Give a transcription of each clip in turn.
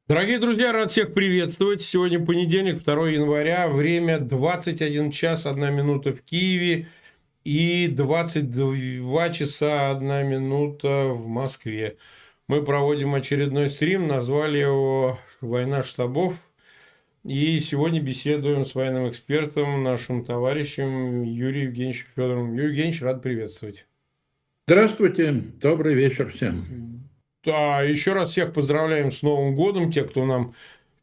Дорогие друзья, рад всех приветствовать. Сегодня понедельник, 2 января, время 21 час 1 минута в Киеве и 22 часа 1 минута в Москве. Мы проводим очередной стрим, назвали его «Война штабов». И сегодня беседуем с военным экспертом, нашим товарищем Юрием Евгеньевичем Федоровым. Юрий Евгеньевич, рад приветствовать. Здравствуйте, добрый вечер всем. Да, еще раз всех поздравляем с Новым годом, те, кто нам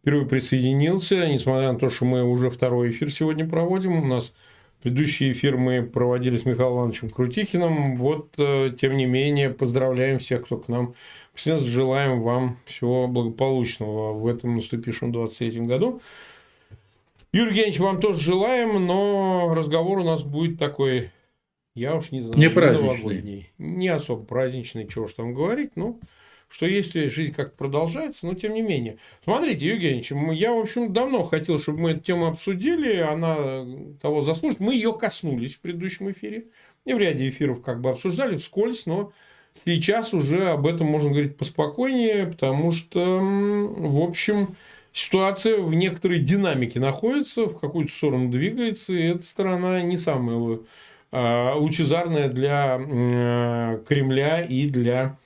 впервые присоединился, несмотря на то, что мы уже второй эфир сегодня проводим. У нас предыдущий эфир мы проводили с Михаилом Ивановичем Крутихиным. Вот, тем не менее, поздравляем всех, кто к нам присоединился. Желаем вам всего благополучного в этом наступившем 23-м году. Юрий Евгеньевич, вам тоже желаем, но разговор у нас будет такой, я уж не знаю, не новогодний, не особо праздничный, чего уж там говорить, ну, что если жизнь как продолжается, но тем не менее. Смотрите, Евгений Евгеньевич, я, в общем, давно хотел, чтобы мы эту тему обсудили, она того заслужит. Мы ее коснулись в предыдущем эфире, и в ряде эфиров как бы обсуждали вскользь, но сейчас уже об этом можно говорить поспокойнее, потому что, в общем, ситуация в некоторой динамике находится, в какую-то сторону двигается, и эта сторона не самая лучезарная для Кремля и для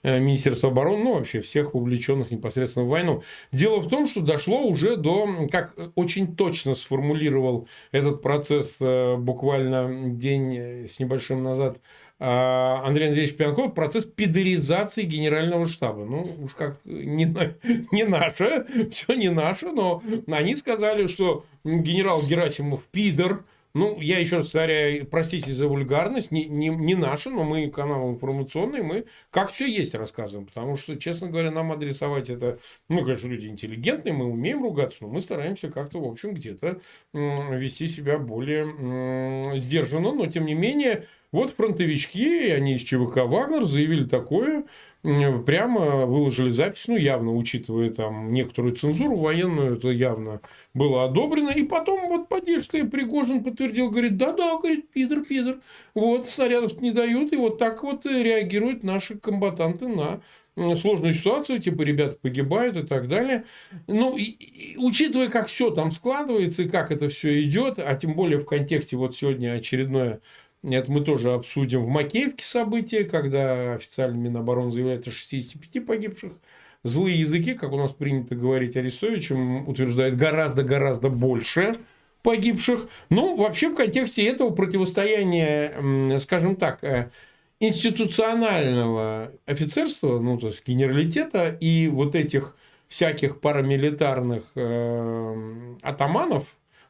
Министерства обороны, ну, вообще всех вовлеченных непосредственно в войну. Дело в том, что дошло уже до, как очень точно сформулировал этот процесс буквально день с небольшим назад Андрей Андреевич Пьянков, процесс пидоризации генерального штаба. Ну, уж как не наше, все не наше, но они сказали, что генерал Герасимов пидор. Ну, я еще раз повторяю, простите за вульгарность, не наша, но мы канал информационный, мы как все есть рассказываем, потому что, честно говоря, нам адресовать это, ну, конечно, люди интеллигентные, мы умеем ругаться, но мы стараемся как-то, в общем, где-то вести себя более сдержанно, но, тем не менее, вот фронтовички, они из ЧВК «Вагнер» заявили такое, прямо выложили запись, ну, явно, учитывая там некоторую цензуру военную, это явно было одобрено. И потом вот поддержка Пригожин подтвердил, говорит, да-да, говорит, пидор, вот, снарядов не дают, и вот так вот реагируют наши комбатанты на сложную ситуацию, типа ребята погибают и так далее. Ну, и учитывая, как все там складывается и как это все идет, а тем более в контексте вот сегодня очередное, это мы тоже обсудим в Макеевке события, когда официально Минобороны заявляет о 65 погибших. Злые языки, как у нас принято говорить Арестовичем, утверждают гораздо-гораздо больше погибших. Ну, вообще в контексте этого противостояния, скажем так, институционального офицерства, ну, то есть генералитета и вот этих всяких парамилитарных атаманов,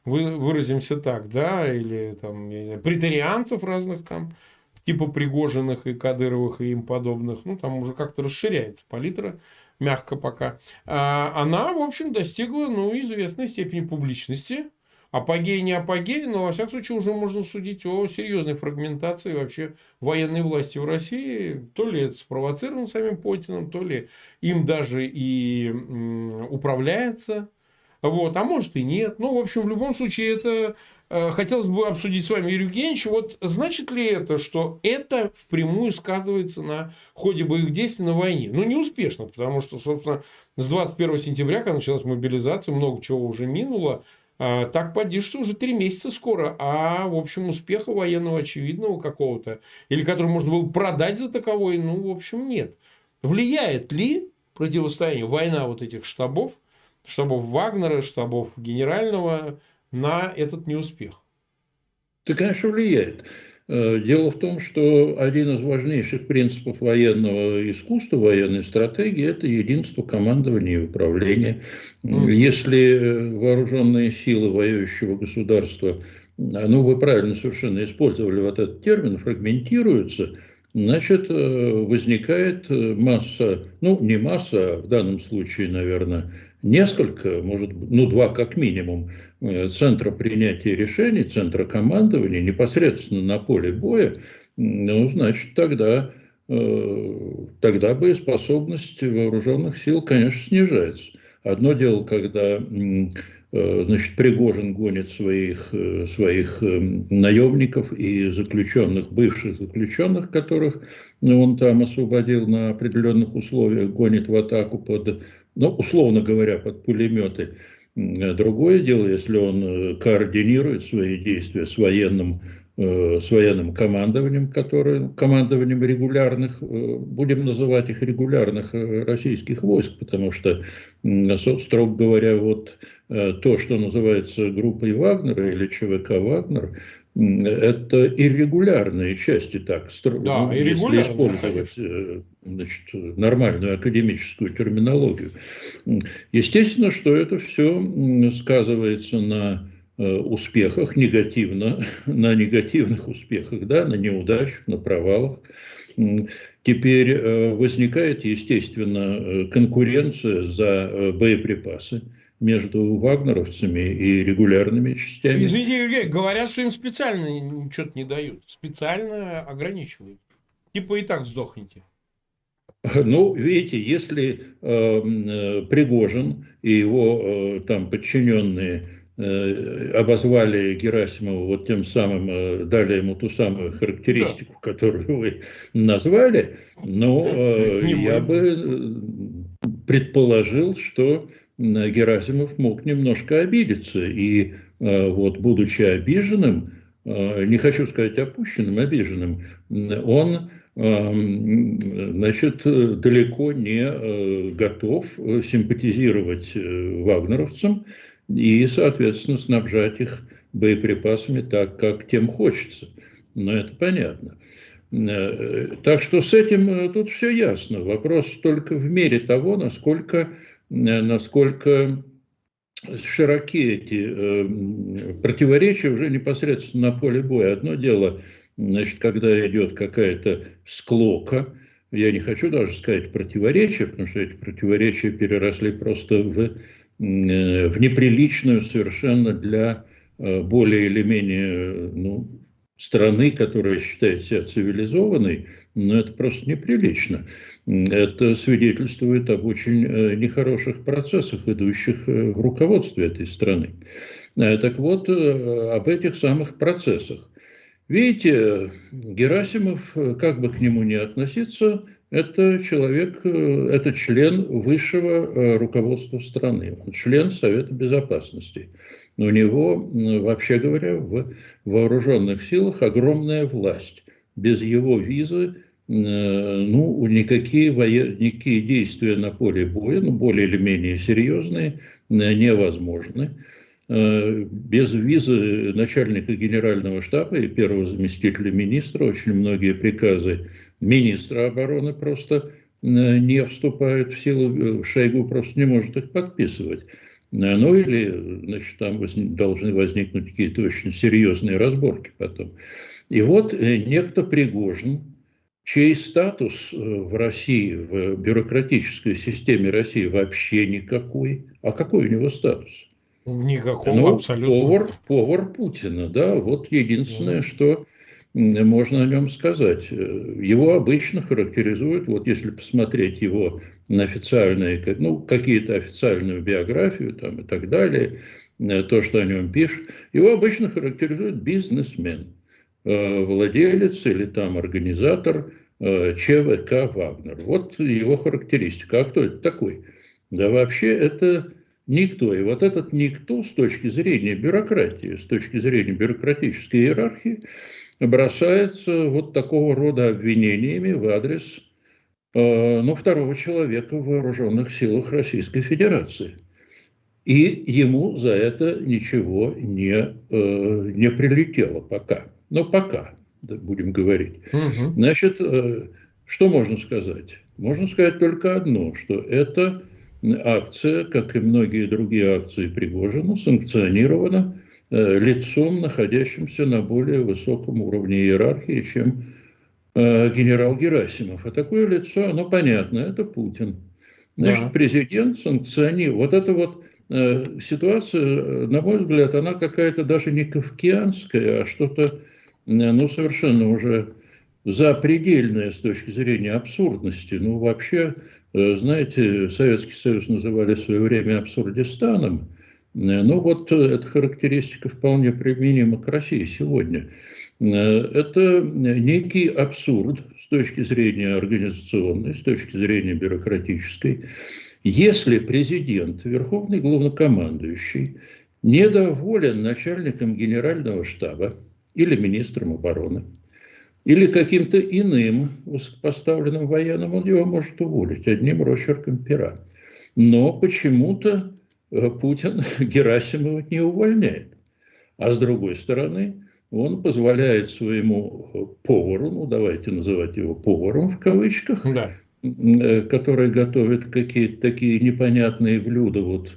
выразимся так, да, или там, я не знаю, претарианцев разных там, типа Пригожиных и Кадыровых и им подобных, ну, там уже как-то расширяется палитра, мягко пока. Она, в общем, достигла, ну, известной степени публичности. Апогей не апогей, но, во всяком случае, уже можно судить о серьезной фрагментации вообще военной власти в России. То ли это спровоцировано самим Путиным, то ли им даже и управляется. Вот, а может и нет. Ну, в общем, в любом случае, это хотелось бы обсудить с вами, Юрий Евгеньевич. Вот значит ли это, что это впрямую сказывается на ходе боевых действий на войне? Ну, неуспешно, потому что, собственно, с 21 сентября, когда началась мобилизация, много чего уже минуло. Так поди, что уже 3 месяца скоро, а, в общем, успеха военного очевидного какого-то, или который можно было продать за таковой, ну, в общем, нет. Влияет ли противостояние, война вот этих штабов Вагнера, штабов генерального на этот неуспех? Это, конечно, влияет. Дело в том, что один из важнейших принципов военного искусства, военной стратегии – это единство командования и управления. Если вооруженные силы воюющего государства, ну, вы правильно совершенно использовали вот этот термин, фрагментируются, значит, возникает масса, ну, не масса, а в данном случае, наверное, несколько, может быть, ну, 2 как минимум, центра принятия решений, центра командования непосредственно на поле боя, ну, значит, тогда боеспособность вооруженных сил, конечно, снижается. Одно дело, когда значит, Пригожин гонит своих наемников и заключенных, бывших заключенных, которых он там освободил на определенных условиях, гонит в атаку под, ну, условно говоря, под пулеметы. Другое дело, если он координирует свои действия с военным командованием, командованием регулярных, будем называть их регулярных российских войск, потому что, строго говоря, вот то, что называется группой Вагнера или ЧВК Вагнер, это иррегулярные части, так, Да, ну, и если регулярно, использовать конечно. значит, нормальную академическую терминологию. Естественно, что это все сказывается на успехах негативно, на негативных успехах, да, на неудачах, на провалах. Теперь возникает, естественно, конкуренция за боеприпасы между вагнеровцами и регулярными частями. Извините, Евгений, говорят, что им специально что-то не дают. Специально ограничивают. Типа и так сдохните. Ну, видите, если Пригожин и его там подчиненные обозвали Герасимова вот тем самым, дали ему ту самую характеристику, да, которую вы назвали, но я бы предположил, что Герасимов мог немножко обидеться. И вот, будучи обиженным, не хочу сказать опущенным, обиженным, он, значит, далеко не готов симпатизировать вагнеровцам и, соответственно, снабжать их боеприпасами так, как тем хочется. Но это понятно. Так что с этим тут все ясно. Вопрос только в мере того, насколько широки эти противоречия уже непосредственно на поле боя. Одно дело, значит, когда идет какая-то склока, я не хочу даже сказать противоречия, потому что эти противоречия переросли просто в неприличную совершенно для более или менее, ну, страны, которая считает себя цивилизованной, но это просто неприлично. Это свидетельствует об очень нехороших процессах, идущих в руководстве этой страны. Так вот, об этих самых процессах. Видите, Герасимов, как бы к нему ни относиться, это человек, это член высшего руководства страны, он член Совета Безопасности. У него, вообще говоря, в вооруженных силах огромная власть. Без его визы, ну, никакие действия на поле боя, ну, более или менее серьезные, невозможны. Без визы начальника генерального штаба и первого заместителя министра очень многие приказы министра обороны просто не вступают в силу, Шойгу просто не может их подписывать. Ну или, значит, там должны возникнуть какие-то очень серьезные разборки потом. И вот некто Пригожин, чей статус в России, в бюрократической системе России вообще никакой. А какой у него статус? Никакого, Ну, абсолютно. повар Путина, да, вот единственное, что можно о нем сказать. Его обычно характеризуют, вот если посмотреть его на официальные, ну, какие-то официальную биографию там и так далее, то, что о нем пишут, его обычно характеризуют бизнесмен, владелец или там организатор ЧВК «Вагнер». Вот его характеристика. А кто это такой? Да вообще это никто. И вот этот никто с точки зрения бюрократии, с точки зрения бюрократической иерархии, бросается вот такого рода обвинениями в адрес, ну, второго человека в вооруженных силах Российской Федерации. И ему за это ничего не прилетело пока. Но пока, будем говорить. Угу. Значит, что можно сказать? Можно сказать только одно, что эта акция, как и многие другие акции Пригожина, санкционирована лицом, находящимся на более высоком уровне иерархии, чем генерал Герасимов. А такое лицо, оно понятно, это Путин. Значит, Да. президент санкционирует. Вот эта вот ситуация, на мой взгляд, она какая-то даже не кафкианская, а что-то, ну, совершенно уже запредельное с точки зрения абсурдности. Ну, вообще, знаете, Советский Союз называли в свое время абсурдистаном. Ну вот эта характеристика вполне применима к России сегодня. Это некий абсурд с точки зрения организационной, с точки зрения бюрократической. Если президент, верховный главнокомандующий, недоволен начальником генерального штаба или министром обороны, или каким-то иным высокопоставленным военным, он его может уволить одним росчерком пера. Но почему-то Путин Герасимова не увольняет. А с другой стороны, он позволяет своему повару, ну давайте называть его поваром в кавычках, Да. который готовит какие-то такие непонятные блюда, вот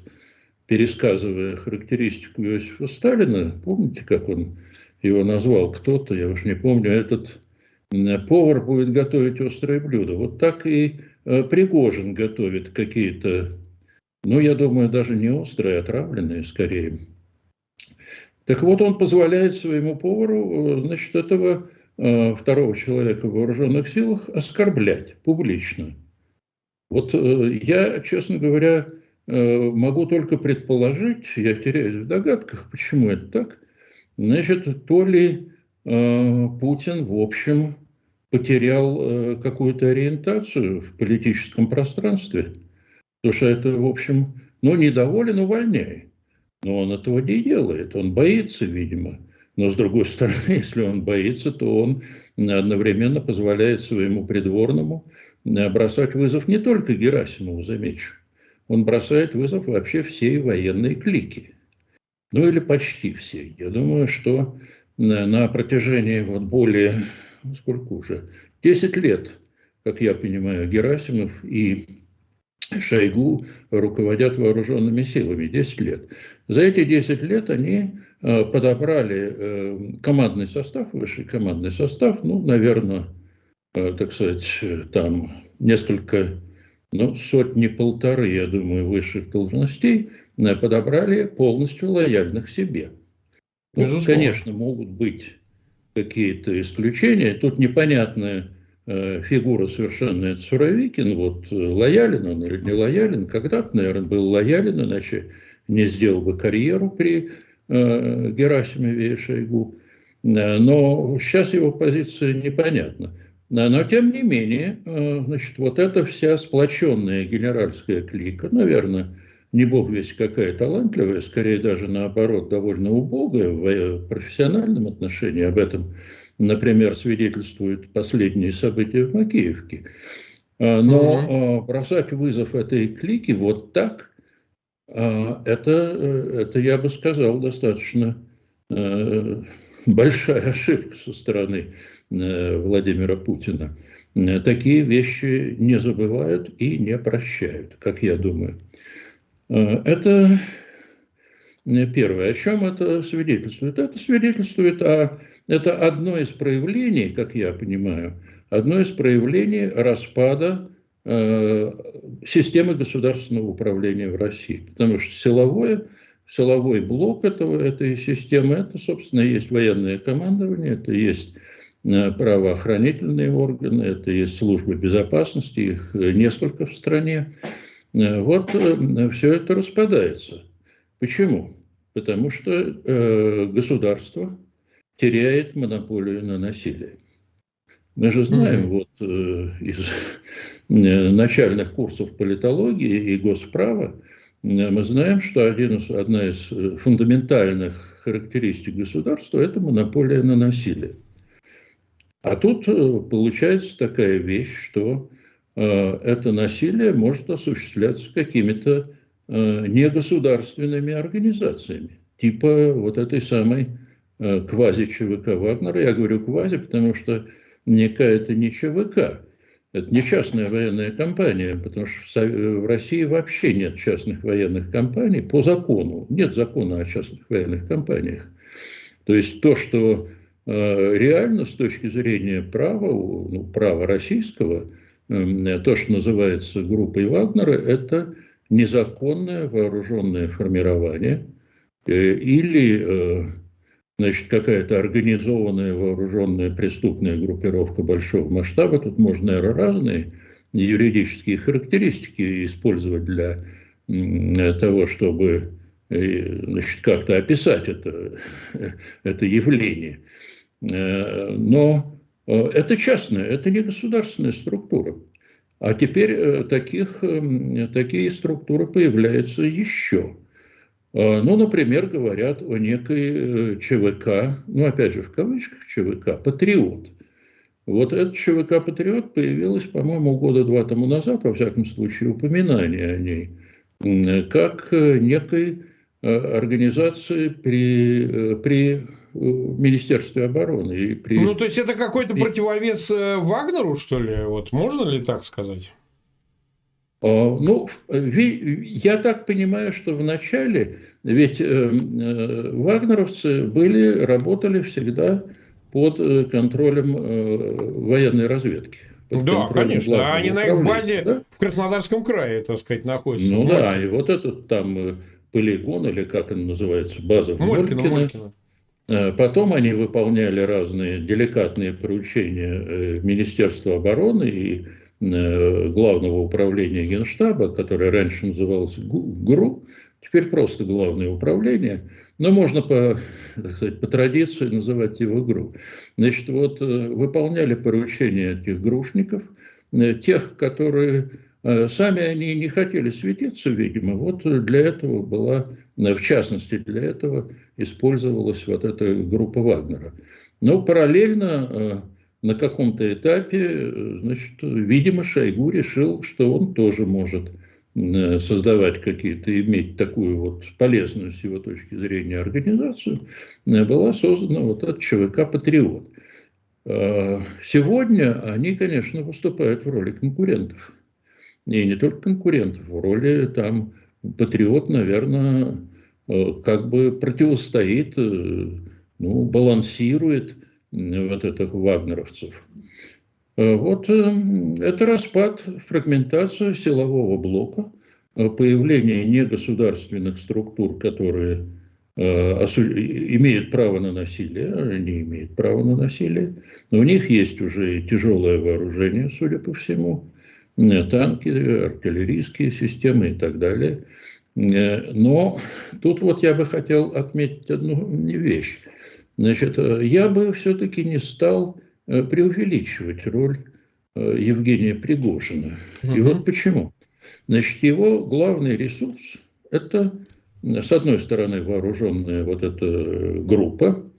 пересказывая характеристику Иосифа Сталина, помните, как он его назвал кто-то, я уж не помню, этот повар будет готовить острые блюда. Вот так и Пригожин готовит какие-то, ну, я думаю, даже не острые, а отравленные скорее. Так вот, он позволяет своему повару, значит, этого второго человека в вооруженных силах оскорблять публично. Вот я, честно говоря, могу только предположить, я теряюсь в догадках, почему это так. Значит, то ли Путин, в общем, потерял какую-то ориентацию в политическом пространстве, потому что это, в общем, ну, недоволен, увольняй. Но он этого не делает, он боится, видимо. Но, с другой стороны, если он боится, то он одновременно позволяет своему придворному бросать вызов не только Герасимову, замечу. Он бросает вызов вообще всей военной клике. Ну или почти всей. Я думаю, что на протяжении вот более, сколько уже, 10 лет, как я понимаю, Герасимов и Шойгу руководят вооруженными силами 10 лет. За эти 10 лет они подобрали командный состав, высший командный состав, ну, наверное, так сказать, там несколько, ну, сотни-полторы, я думаю, высших должностей подобрали полностью лояльных себе. Ну, Безусловно. конечно, могут быть какие-то исключения. Тут непонятная фигура совершенно, это Суровикин. Вот лоялен он или не лоялен. Когда-то, наверное, был лоялен, иначе не сделал бы карьеру при Герасимове и Шойгу. Но сейчас его позиция непонятна. Но, тем не менее, значит, вот эта вся сплоченная генеральская клика, наверное, не бог весть какая талантливая, скорее даже наоборот, довольно убогая в профессиональном отношении. Об этом, например, свидетельствуют последние события в Макеевке. Но бросать вызов этой клике вот так, это, я бы сказал, достаточно большая ошибка со стороны Владимира Путина. Такие вещи не забывают и не прощают, как я думаю. Это первое. О чем это свидетельствует? Это свидетельствует это одно из проявлений, как я понимаю, одно из проявлений распада системы государственного управления в России. Потому что силовой блок этой системы, это, собственно, есть военное командование, это есть правоохранительные органы, это есть службы безопасности, их несколько в стране. Вот все это распадается. Почему? Потому что государство теряет монополию на насилие. Мы же знаем вот из начальных курсов политологии и госправа, мы знаем, что одна из фундаментальных характеристик государства – это монополия на насилие. А тут получается такая вещь, что это насилие может осуществляться какими-то негосударственными организациями, типа вот этой самой квази-ЧВК Вагнера. Я говорю квази, потому что это не ЧВК, это не частная военная компания, потому что в России вообще нет частных военных компаний по закону. Нет закона о частных военных компаниях. То есть то, что реально с точки зрения права, ну, права российского, то, что называется группой Вагнера, это незаконное вооруженное формирование или, значит, какая-то организованная вооруженная преступная группировка большого масштаба. Тут можно, наверное, разные юридические характеристики использовать для того, чтобы значит, как-то описать это явление. Но это частная, это не государственная структура. А теперь такие структуры появляются еще. Ну, например, говорят о некой ЧВК, ну, опять же, в кавычках ЧВК, «Патриот». Вот этот ЧВК «Патриот» появилась, по-моему, года 2 тому назад, во всяком случае, упоминание о ней, как некой организации при Министерстве обороны. И Ну, то есть, это какой-то противовес Вагнеру, что ли? Вот можно ли так сказать? Ну, я так понимаю, что вначале, ведь вагнеровцы работали всегда под контролем военной разведки, под Да, контролем конечно. А главного они на их управления, базе да? в Краснодарском крае, так сказать, находятся. В Ну да, и Молькино. вот этот там полигон, или как он называется, база в Молькино, Молькино. Молькино. Потом они выполняли разные деликатные поручения Министерства обороны и Главного управления Генштаба, которое раньше называлось ГРУ, теперь просто Главное управление, но можно так сказать, по традиции называть его ГРУ. Значит, вот выполняли поручения этих грушников, тех, которые сами они не хотели светиться, видимо, вот для этого была, в частности для этого, использовалась вот эта группа Вагнера. Но параллельно на каком-то этапе, значит, видимо, Шойгу решил, что он тоже может создавать какие-то, иметь такую вот полезную с его точки зрения организацию. Была создана вот эта ЧВК «Патриот». Сегодня они, конечно, выступают в роли конкурентов. И не только конкурентов, в роли там «Патриот», наверное, как бы противостоит, ну, балансирует вот этих вагнеровцев. Вот это распад, фрагментация силового блока, появление негосударственных структур, которые имеют право на насилие, они имеют право на насилие, но у них есть уже тяжелое вооружение, судя по всему, танки, артиллерийские системы и так далее. Но тут вот я бы хотел отметить одну вещь. Значит, я бы все-таки не стал преувеличивать роль Евгения Пригожина. И вот почему. Значит, его главный ресурс – это, с одной стороны, вооруженная вот эта группа,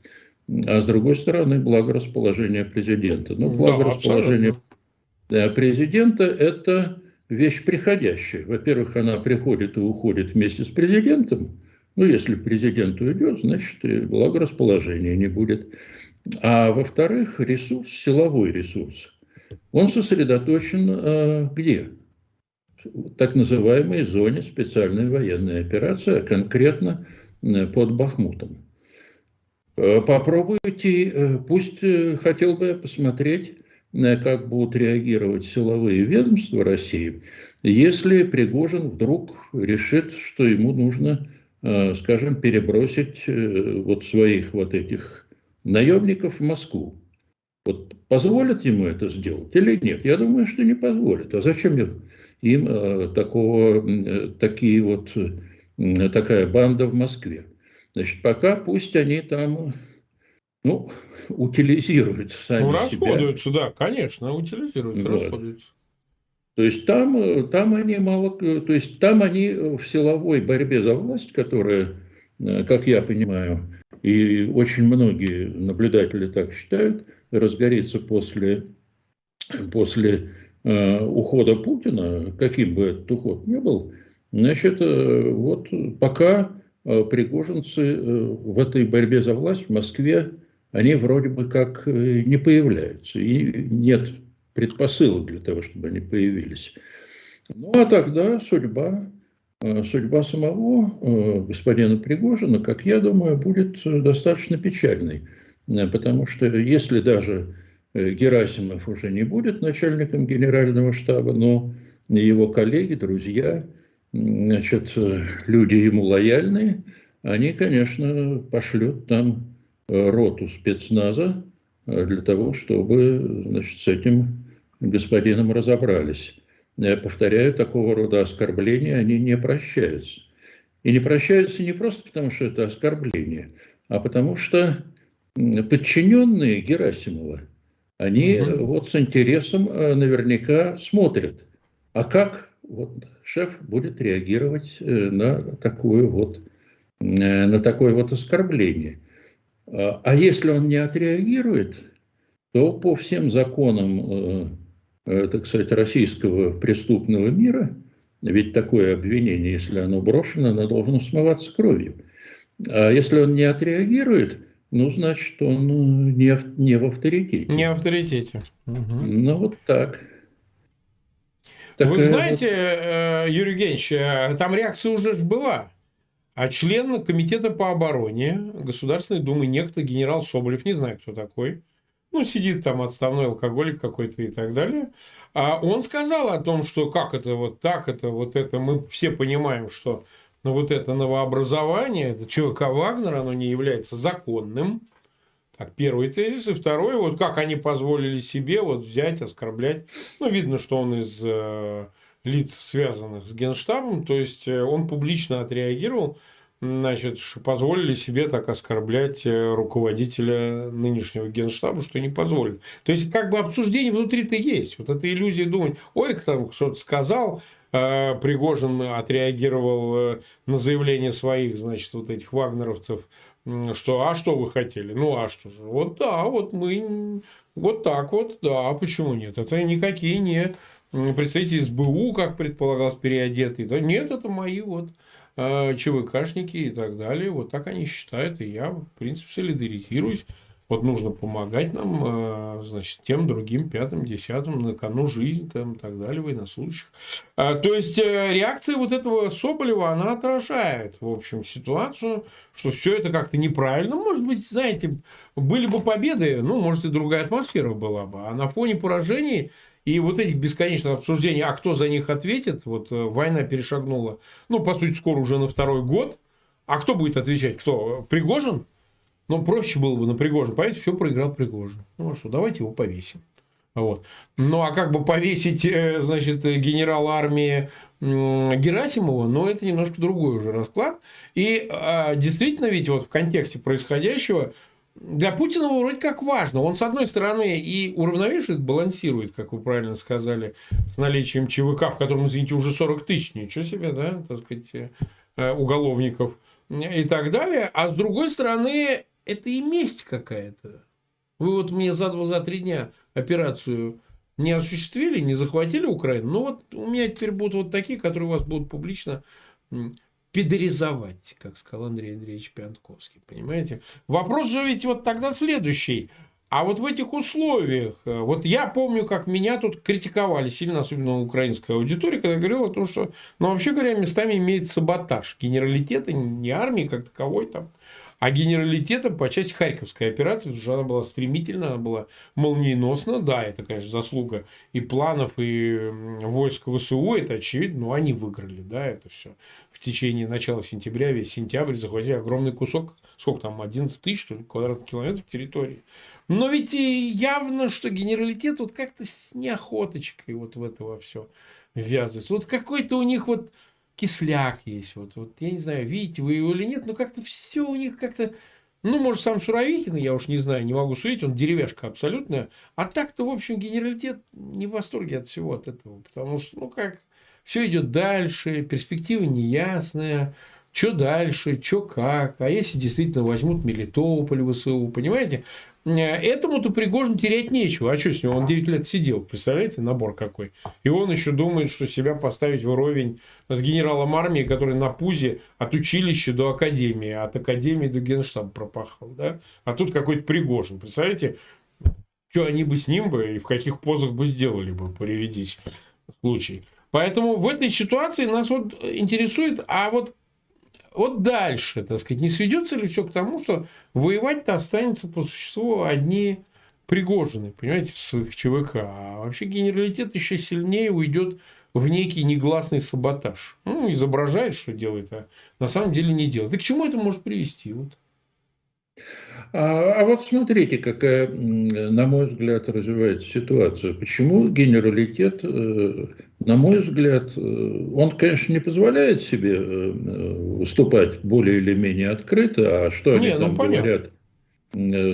а с другой стороны, благорасположение президента. Ну, благорасположение президента – это вещь приходящая. Во-первых, она приходит и уходит вместе с президентом. Ну, если президент уйдет, значит, и благорасположения не будет. А во-вторых, ресурс, силовой ресурс, он сосредоточен где? В так называемой зоне специальной военной операции, а конкретно под Бахмутом. Попробуйте, пусть хотел бы я посмотреть, как будут реагировать силовые ведомства России, если Пригожин вдруг решит, что ему нужно, скажем, перебросить вот своих вот этих наемников в Москву. Вот позволят ему это сделать или нет? Я думаю, что не позволят. А зачем им такая банда в Москве? Значит, пока пусть они там, ну, утилизируют сами себя. Расходуются, да, конечно, утилизируются, Вот. расходуются. То есть там они то есть там они в силовой борьбе за власть, которая, как я понимаю, и очень многие наблюдатели так считают, разгорится после ухода Путина, каким бы этот уход ни был, значит, вот пока пригожинцы в этой борьбе за власть в Москве, они вроде бы как не появляются. И нет предпосылок для того, чтобы они появились. Ну, а тогда судьба самого господина Пригожина, как я думаю, будет достаточно печальной. Потому что если даже Герасимов уже не будет начальником генерального штаба, но его коллеги, друзья, значит, люди ему лояльные, они, конечно, пошлют там роту спецназа для того, чтобы, значит, с этим господином разобрались. Я повторяю, такого рода оскорбления, они не прощаются. И не прощаются не просто потому, что это оскорбление, а потому что подчиненные Герасимова, они вот с интересом наверняка смотрят, а как вот шеф будет реагировать на такое вот оскорбление. А если он не отреагирует, то по всем законам, так сказать, российского преступного мира, ведь такое обвинение, если оно брошено, оно должно смываться кровью. А если он не отреагирует, ну, значит, он не в авторитете. Не в авторитете. Ну, вот так. Вы Такая знаете, Юрий Евгеньевич, там реакция уже была. А член комитета по обороне Государственной Думы, некто генерал Соболев, не знаю, кто такой, ну, сидит там отставной алкоголик какой-то и так далее, он сказал о том, что как это вот так, это вот это, мы все понимаем, что вот это новообразование, это ЧВК «Вагнер», оно не является законным. Так, первый тезис. И второй, вот как они позволили себе вот взять, оскорблять. Ну, видно, что он из лиц, связанных с Генштабом, то есть он публично отреагировал, значит, что позволили себе так оскорблять руководителя нынешнего Генштаба, что не позволили. То есть, как бы обсуждение внутри-то есть. Вот эта иллюзия думать, ой, кто-то что-то сказал, Пригожин отреагировал на заявление своих, значит, вот этих вагнеровцев, что, а что вы хотели? Ну, а что же? Вот да, вот мы, вот так вот, да, почему нет? Это никакие не представители СБУ, как предполагалось, переодетые. Да нет, это мои вот ЧВКшники и так далее. Вот так они считают, и я, в принципе, солидаризируюсь. Вот нужно помогать нам, значит, тем, другим, пятым, десятым, на кону жизнь, там, и так далее, военнослужащих. То есть, реакция вот этого Соболева, она отражает, в общем, ситуацию, что все это как-то неправильно. Может быть, знаете, были бы победы, ну, может, и другая атмосфера была бы. А на фоне поражений и вот этих бесконечных обсуждений, а кто за них ответит, вот война перешагнула, ну, по сути, скоро уже на второй год. А кто будет отвечать? Кто? Пригожин? Ну, проще было бы на Пригожина повесить, все проиграл Пригожин. Ну, а что, давайте его повесим. Вот. Ну, а как бы повесить, значит, генерала армии Герасимова, ну, это немножко другой уже расклад. И действительно, ведь вот в контексте происходящего для Путина вроде как важно. Он, с одной стороны, и уравновешивает, балансирует, как вы правильно сказали, с наличием ЧВК, в котором, извините, уже 40 тысяч, ничего себе, да, так сказать, уголовников и так далее. А с другой стороны, это и месть какая-то. Вы вот мне за 2-3 дня операцию не осуществили, не захватили Украину. Ну, вот у меня теперь будут вот такие, которые вас будут публично пидоризовать, как сказал Андрей Андреевич Пиантковский. Понимаете? Вопрос же ведь вот тогда следующий. А вот в этих условиях, вот я помню, как меня тут критиковали сильно, особенно украинская аудитория, когда я говорил о том, что, ну, вообще говоря, местами имеет саботаж генералитета, не армии как таковой там, а генералитета по части Харьковской операции, потому что она была стремительна, она была молниеносна. Да, это, конечно, заслуга и планов, и войск ВСУ, это очевидно, но они выиграли, да, это все. В течение начала сентября, весь сентябрь захватили огромный кусок, сколько там, 11 тысяч, что ли, квадратных километров территории. Но ведь и явно, что генералитет вот как-то с неохоточкой вот в это во все ввязывается. Вот какой-то у них вот кисляк есть. Вот, я не знаю, видите вы его или нет, но как-то все у них как-то... Ну, может, сам Суровикин, я уж не знаю, не могу судить, он деревяшка абсолютная. А так-то, в общем, генералитет не в восторге от всего от этого. Потому что, ну, как, все идет дальше, перспектива неясная. Что дальше, что как. А если действительно возьмут Мелитополь, ВСУ, понимаете? Этому-то Пригожин терять нечего. А что с него? Он 9 лет сидел. Представляете, набор какой. И он еще думает, что себя поставить в уровень с генералом армии, который на пузе от училища до академии, от академии до генштаба пропахал. Да? А тут какой-то Пригожин. Представляете, что они бы с ним бы и в каких позах бы сделали бы, приведись случай. Поэтому в этой ситуации нас вот интересует, а вот дальше, так сказать, не сведется ли все к тому, что воевать-то останется по существу одни Пригожины, понимаете, в своих ЧВК. А вообще генералитет еще сильнее уйдет в некий негласный саботаж. Ну, изображает, что делает, а на самом деле не делает. И к чему это может привести? Вот. А вот смотрите, какая, на мой взгляд, развивается ситуация. Почему генералитет, на мой взгляд, он, конечно, не позволяет себе выступать более или менее открыто, а что они Не, ну там понятно. говорят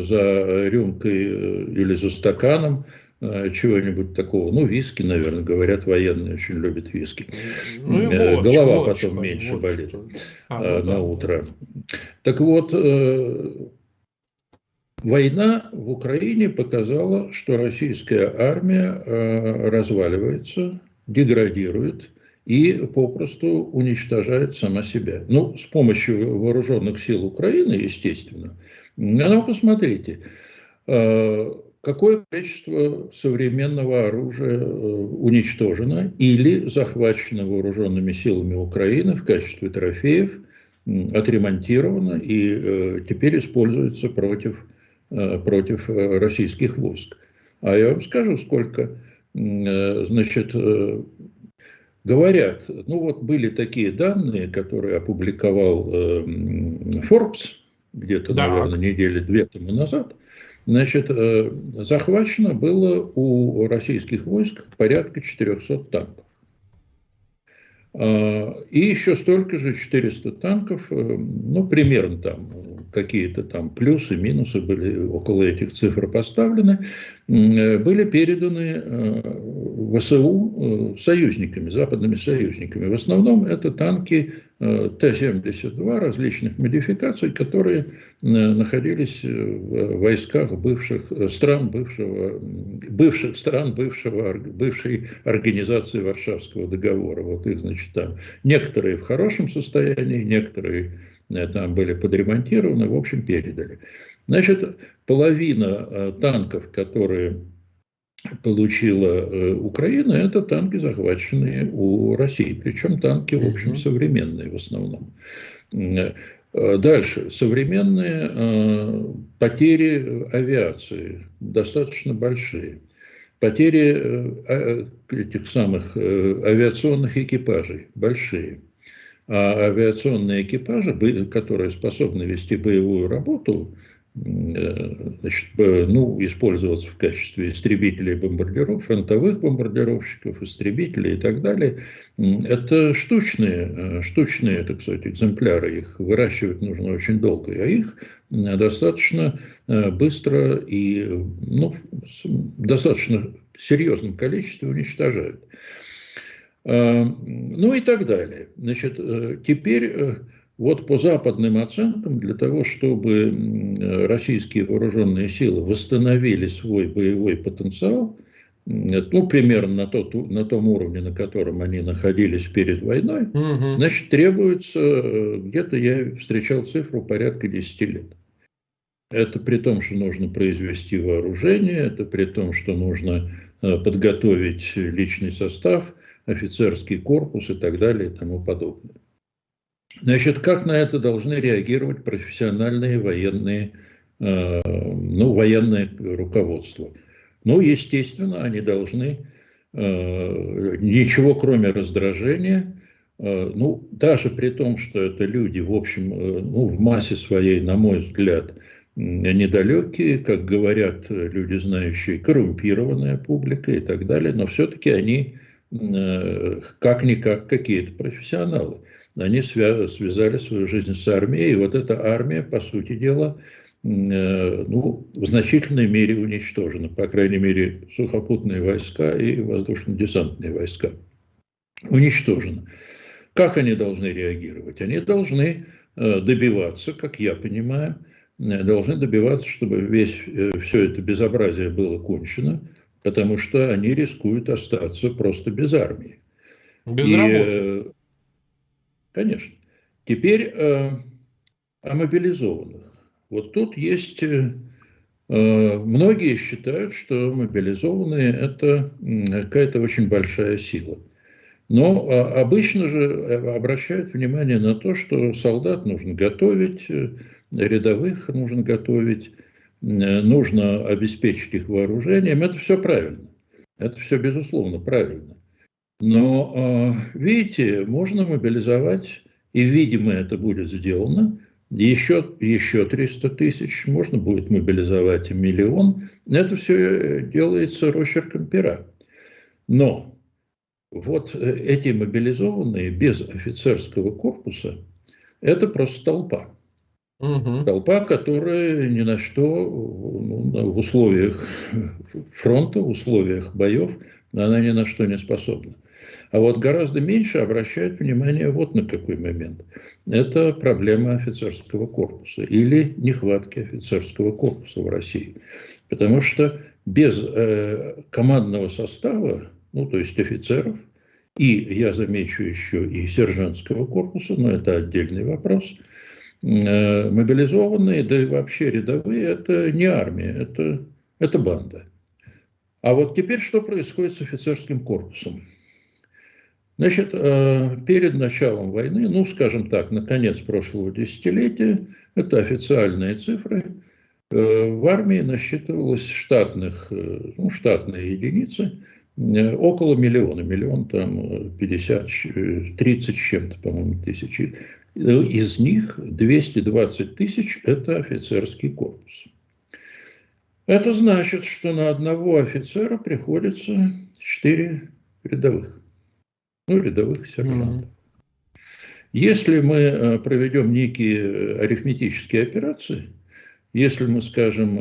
за рюмкой или за стаканом чего-нибудь такого, ну, виски, наверное, говорят, военные очень любят виски. Ну и Голова потом водочка, меньше водочка болит тоже. А, ну на да, да. утро. Так вот, война в Украине показала, что российская армия разваливается, деградирует и попросту уничтожает сама себя. Ну, с помощью вооруженных сил Украины, естественно. Но посмотрите, какое количество современного оружия уничтожено или захвачено вооруженными силами Украины в качестве трофеев, отремонтировано и теперь используется против российских войск. А я вам скажу, сколько, значит, говорят, ну вот были такие данные, которые опубликовал Forbes где-то, наверное, Так. недели две тому назад. Значит, захвачено было у российских войск порядка 400 танков. И еще столько же, 400 танков, ну, примерно там какие-то там плюсы, минусы были около этих цифр поставлены, были переданы ВСУ союзниками, западными союзниками. В основном это танки Т-72 различных модификаций, которые находились в войсках бывших стран бывшей организации Варшавского договора. Вот их, значит, там некоторые в хорошем состоянии, некоторые там были подремонтированы, в общем, передали. Значит, половина танков, которые получила Украина, это танки, захваченные у России. Причем танки, в общем, Мгм. современные в основном. Дальше. Современные потери авиации достаточно большие. Потери этих самых авиационных экипажей большие. А авиационные экипажи, которые способны вести боевую работу, значит, ну, использоваться в качестве истребителей, бомбардиров, фронтовых бомбардировщиков, истребителей и так далее, это штучные, так сказать, экземпляры. Их выращивать нужно очень долго, а их достаточно быстро и, ну, достаточно серьезном количестве уничтожают. Ну и так далее. Значит, теперь вот по западным оценкам, для того, чтобы российские вооруженные силы восстановили свой боевой потенциал, ну, примерно на том уровне, на котором они находились перед войной, Мгм. значит, требуется, где-то я встречал цифру порядка 10 лет. Это при том, что нужно произвести вооружение, это при том, что нужно подготовить личный состав, офицерский корпус и так далее и тому подобное. Значит, как на это должны реагировать профессиональные военные, ну, военное руководство? Ну, естественно, они должны ничего кроме раздражения, ну, даже при том, что это люди, в общем, ну, в массе своей, на мой взгляд, недалекие, как говорят люди, знающие, коррумпированная публика и так далее, но все-таки они как-никак какие-то профессионалы. Они связали свою жизнь с армией, и вот эта армия, по сути дела, ну, в значительной мере уничтожена, по крайней мере, сухопутные войска и воздушно-десантные войска уничтожены. Как они должны реагировать? Они должны добиваться, как я понимаю, должны добиваться, чтобы все это безобразие было кончено, потому что они рискуют остаться просто без армии. Без И, работы. конечно, теперь о мобилизованных. Вот тут есть... Многие считают, что мобилизованные – это какая-то очень большая сила. Но обычно же обращают внимание на то, что солдат нужно готовить, рядовых нужно готовить, нужно обеспечить их вооружением. Это все правильно. Это все, безусловно, правильно. Но, видите, можно мобилизовать, и, видимо, это будет сделано, еще 300 тысяч, можно будет мобилизовать 1 000 000. Это все делается росчерком пера. Но вот эти мобилизованные без офицерского корпуса – это просто толпа. Угу. Толпа, которая ни на что в условиях фронта, в условиях боев, она ни на что не способна. А вот гораздо меньше обращают внимание вот на какой момент. Это проблема офицерского корпуса или нехватки офицерского корпуса в России. Потому что без командного состава, ну то есть офицеров, и, я замечу, еще и сержантского корпуса, но это отдельный вопрос, мобилизованные, да и вообще рядовые, это не армия, это банда. А вот теперь что происходит с офицерским корпусом? Значит, перед началом войны, ну, скажем так, на конец прошлого десятилетия, это официальные цифры, в армии насчитывалось штатные единицы около 1 000 000, 1 там 50, 30 с чем-то, по-моему, тысячи. Из них 220 тысяч – это офицерский корпус. Это значит, что на одного офицера приходится 4 рядовых. Ну, рядовых сержантов. Если мы проведем некие арифметические операции, если мы, скажем,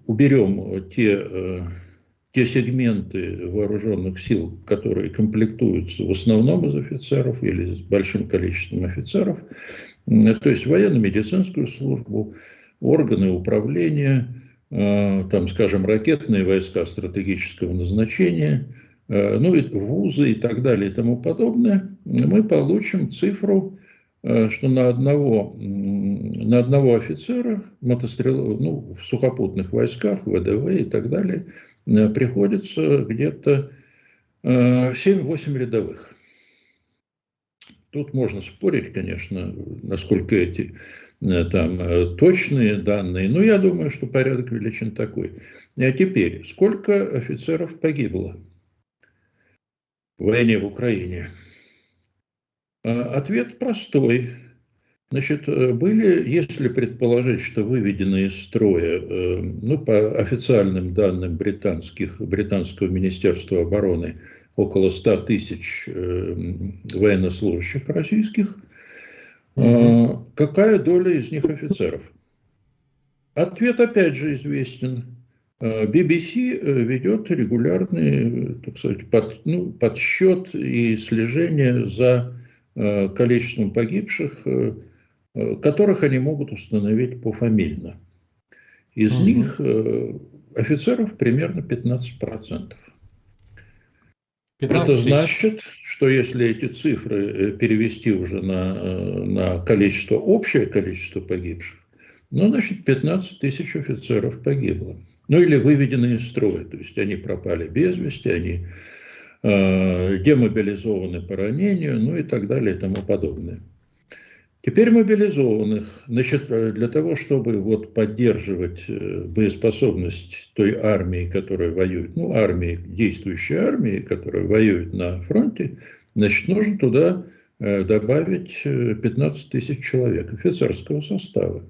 уберем те сегменты вооруженных сил, которые комплектуются в основном из офицеров или с большим количеством офицеров, то есть военно-медицинскую службу, органы управления, там, скажем, ракетные войска стратегического назначения, ну и вузы и так далее и тому подобное, мы получим цифру, что на одного офицера в сухопутных войсках, ВДВ и так далее, приходится где-то 7-8 рядовых. Тут можно спорить, конечно, насколько эти там точные данные, но я думаю, что порядок величин такой. А теперь, сколько офицеров погибло в войне в Украине? Ответ простой. Значит, если предположить, что выведены из строя, ну, по официальным данным британского Министерства обороны, около 100 тысяч военнослужащих российских, какая доля из них офицеров? Ответ опять же известен. BBC ведет регулярный, так сказать, подсчет и слежение за количеством погибших, которых они могут установить пофамильно. Из них офицеров примерно 15%. Это значит, что если эти цифры перевести уже на общее количество погибших, ну, значит, 15 тысяч офицеров погибло. Ну, или выведены из строя, то есть они пропали без вести, они демобилизованы по ранению, ну и так далее и тому подобное. Теперь мобилизованных, значит, для того, чтобы вот поддерживать боеспособность той армии, которая воюет, ну, действующей армии, которая воюет на фронте, значит, нужно туда добавить 15 тысяч человек офицерского состава.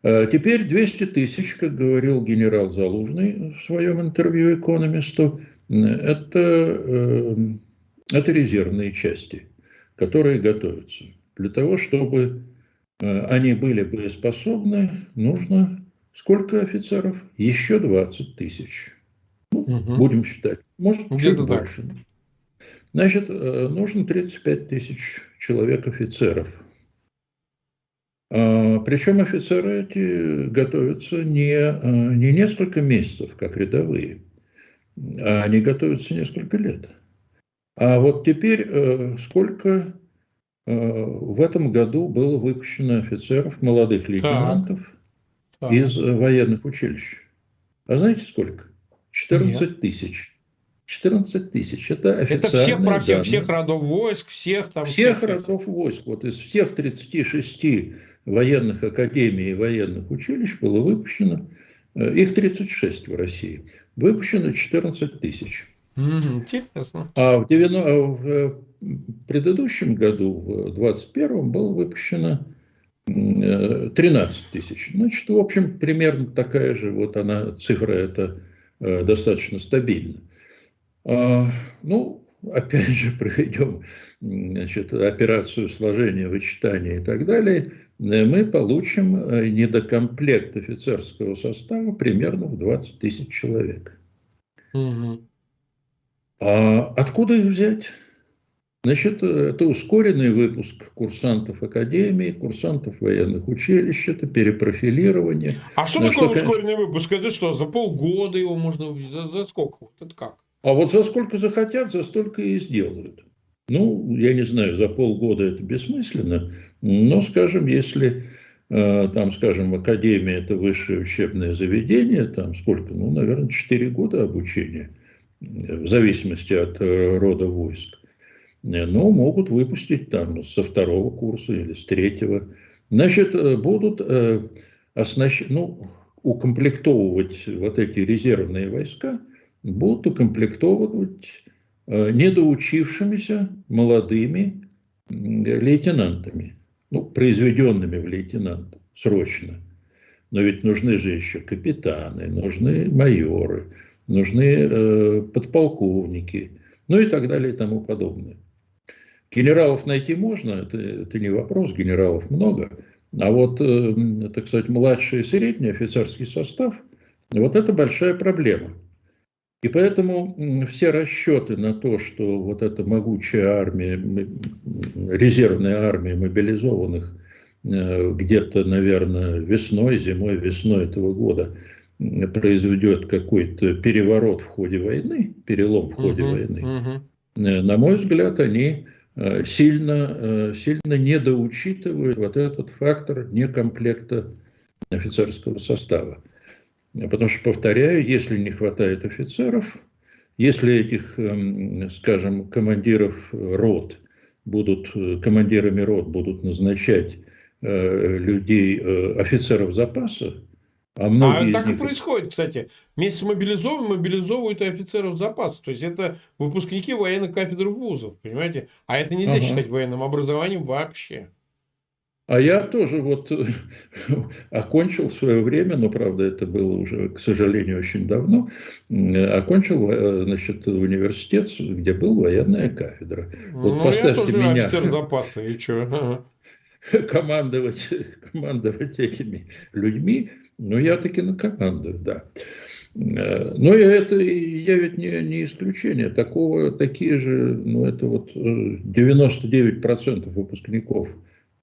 Теперь 200 тысяч, как говорил генерал Залужный в своем интервью «Экономисту», это резервные части, которые готовятся. Для того, чтобы они были боеспособны, нужно сколько офицеров? Еще 20 тысяч. Ну, будем считать. Может, чуть больше. Значит, нужно 35 тысяч человек офицеров. Причем офицеры эти готовятся не несколько месяцев, как рядовые, а они готовятся несколько лет. А вот теперь сколько в этом году было выпущено офицеров, молодых лейтенантов из военных училищ? А знаете сколько? 14 тысяч. 14 тысяч. Это официальные данные. Всех родов войск, всех родов войск. Вот из всех 36 военных академий и военных училищ было выпущено, их 36 в России, выпущено 14 тысяч. Интересно. А в предыдущем году, в 2021, было выпущено 13 тысяч. Значит, в общем, примерно такая же вот она, цифра эта достаточно стабильна. Ну, опять же, проведем, значит, операцию сложения, вычитания и так далее, мы получим недокомплект офицерского состава примерно в 20 тысяч человек. Мгм. А откуда их взять? Значит, это ускоренный выпуск курсантов академии, курсантов военных училищ, это перепрофилирование. А что На такое что, конечно, ускоренный выпуск? Это что, за полгода его можно... За сколько? Вот это как? а вот за сколько захотят, за столько и сделают. Ну, я не знаю, за полгода это бессмысленно, но, скажем, если там, скажем, академия – это высшее учебное заведение, там сколько, ну, наверное, 4 года обучения, в зависимости от рода войск. Но могут выпустить там со второго курса или с третьего. Значит, будут ну, укомплектовывать вот эти резервные войска, будут укомплектовывать недоучившимися молодыми лейтенантами, ну, произведенными в лейтенанты срочно. Но ведь нужны же еще капитаны, нужны майоры, нужны подполковники, ну и так далее и тому подобное. Генералов найти можно, это не вопрос, генералов много. А вот, так сказать, младший и средний офицерский состав, вот это большая проблема. И поэтому все расчеты на то, что вот эта могучая армия, резервная армия мобилизованных где-то, наверное, весной, зимой, весной этого года произведет какой-то переворот в ходе войны, перелом в ходе Мгм. войны, Мгм. на мой взгляд, они сильно недоучитывают вот этот фактор некомплекта офицерского состава. Потому что, повторяю, если не хватает офицеров, если этих, скажем, командирами рот будут назначать людей, офицеров запаса, а А многие из так и них... происходит, кстати. Вместе с мобилизовывают и офицеров запаса. То есть это выпускники военных кафедр вузов, понимаете? А это нельзя Ага. считать военным образованием вообще. А я тоже вот окончил в свое время, но, правда, это было уже, к сожалению, очень давно, окончил, значит, университет, где была военная кафедра. Вот Ну, я поставьте тоже меня офицер запаса, и что? командовать этими людьми, но я таки накомандую, да. Но я ведь не исключение. Такие же, ну, это вот 99% выпускников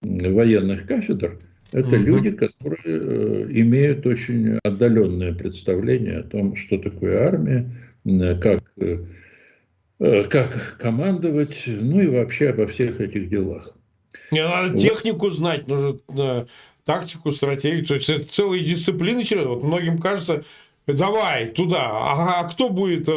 военных кафедр, это люди, Мгм. которые имеют очень отдаленное представление о том, что такое армия, как командовать, ну и вообще обо всех этих делах. Не, надо Вот. технику знать, нужно тактику, стратегию. То есть это целые дисциплины. Вот многим кажется, давай туда. А кто будет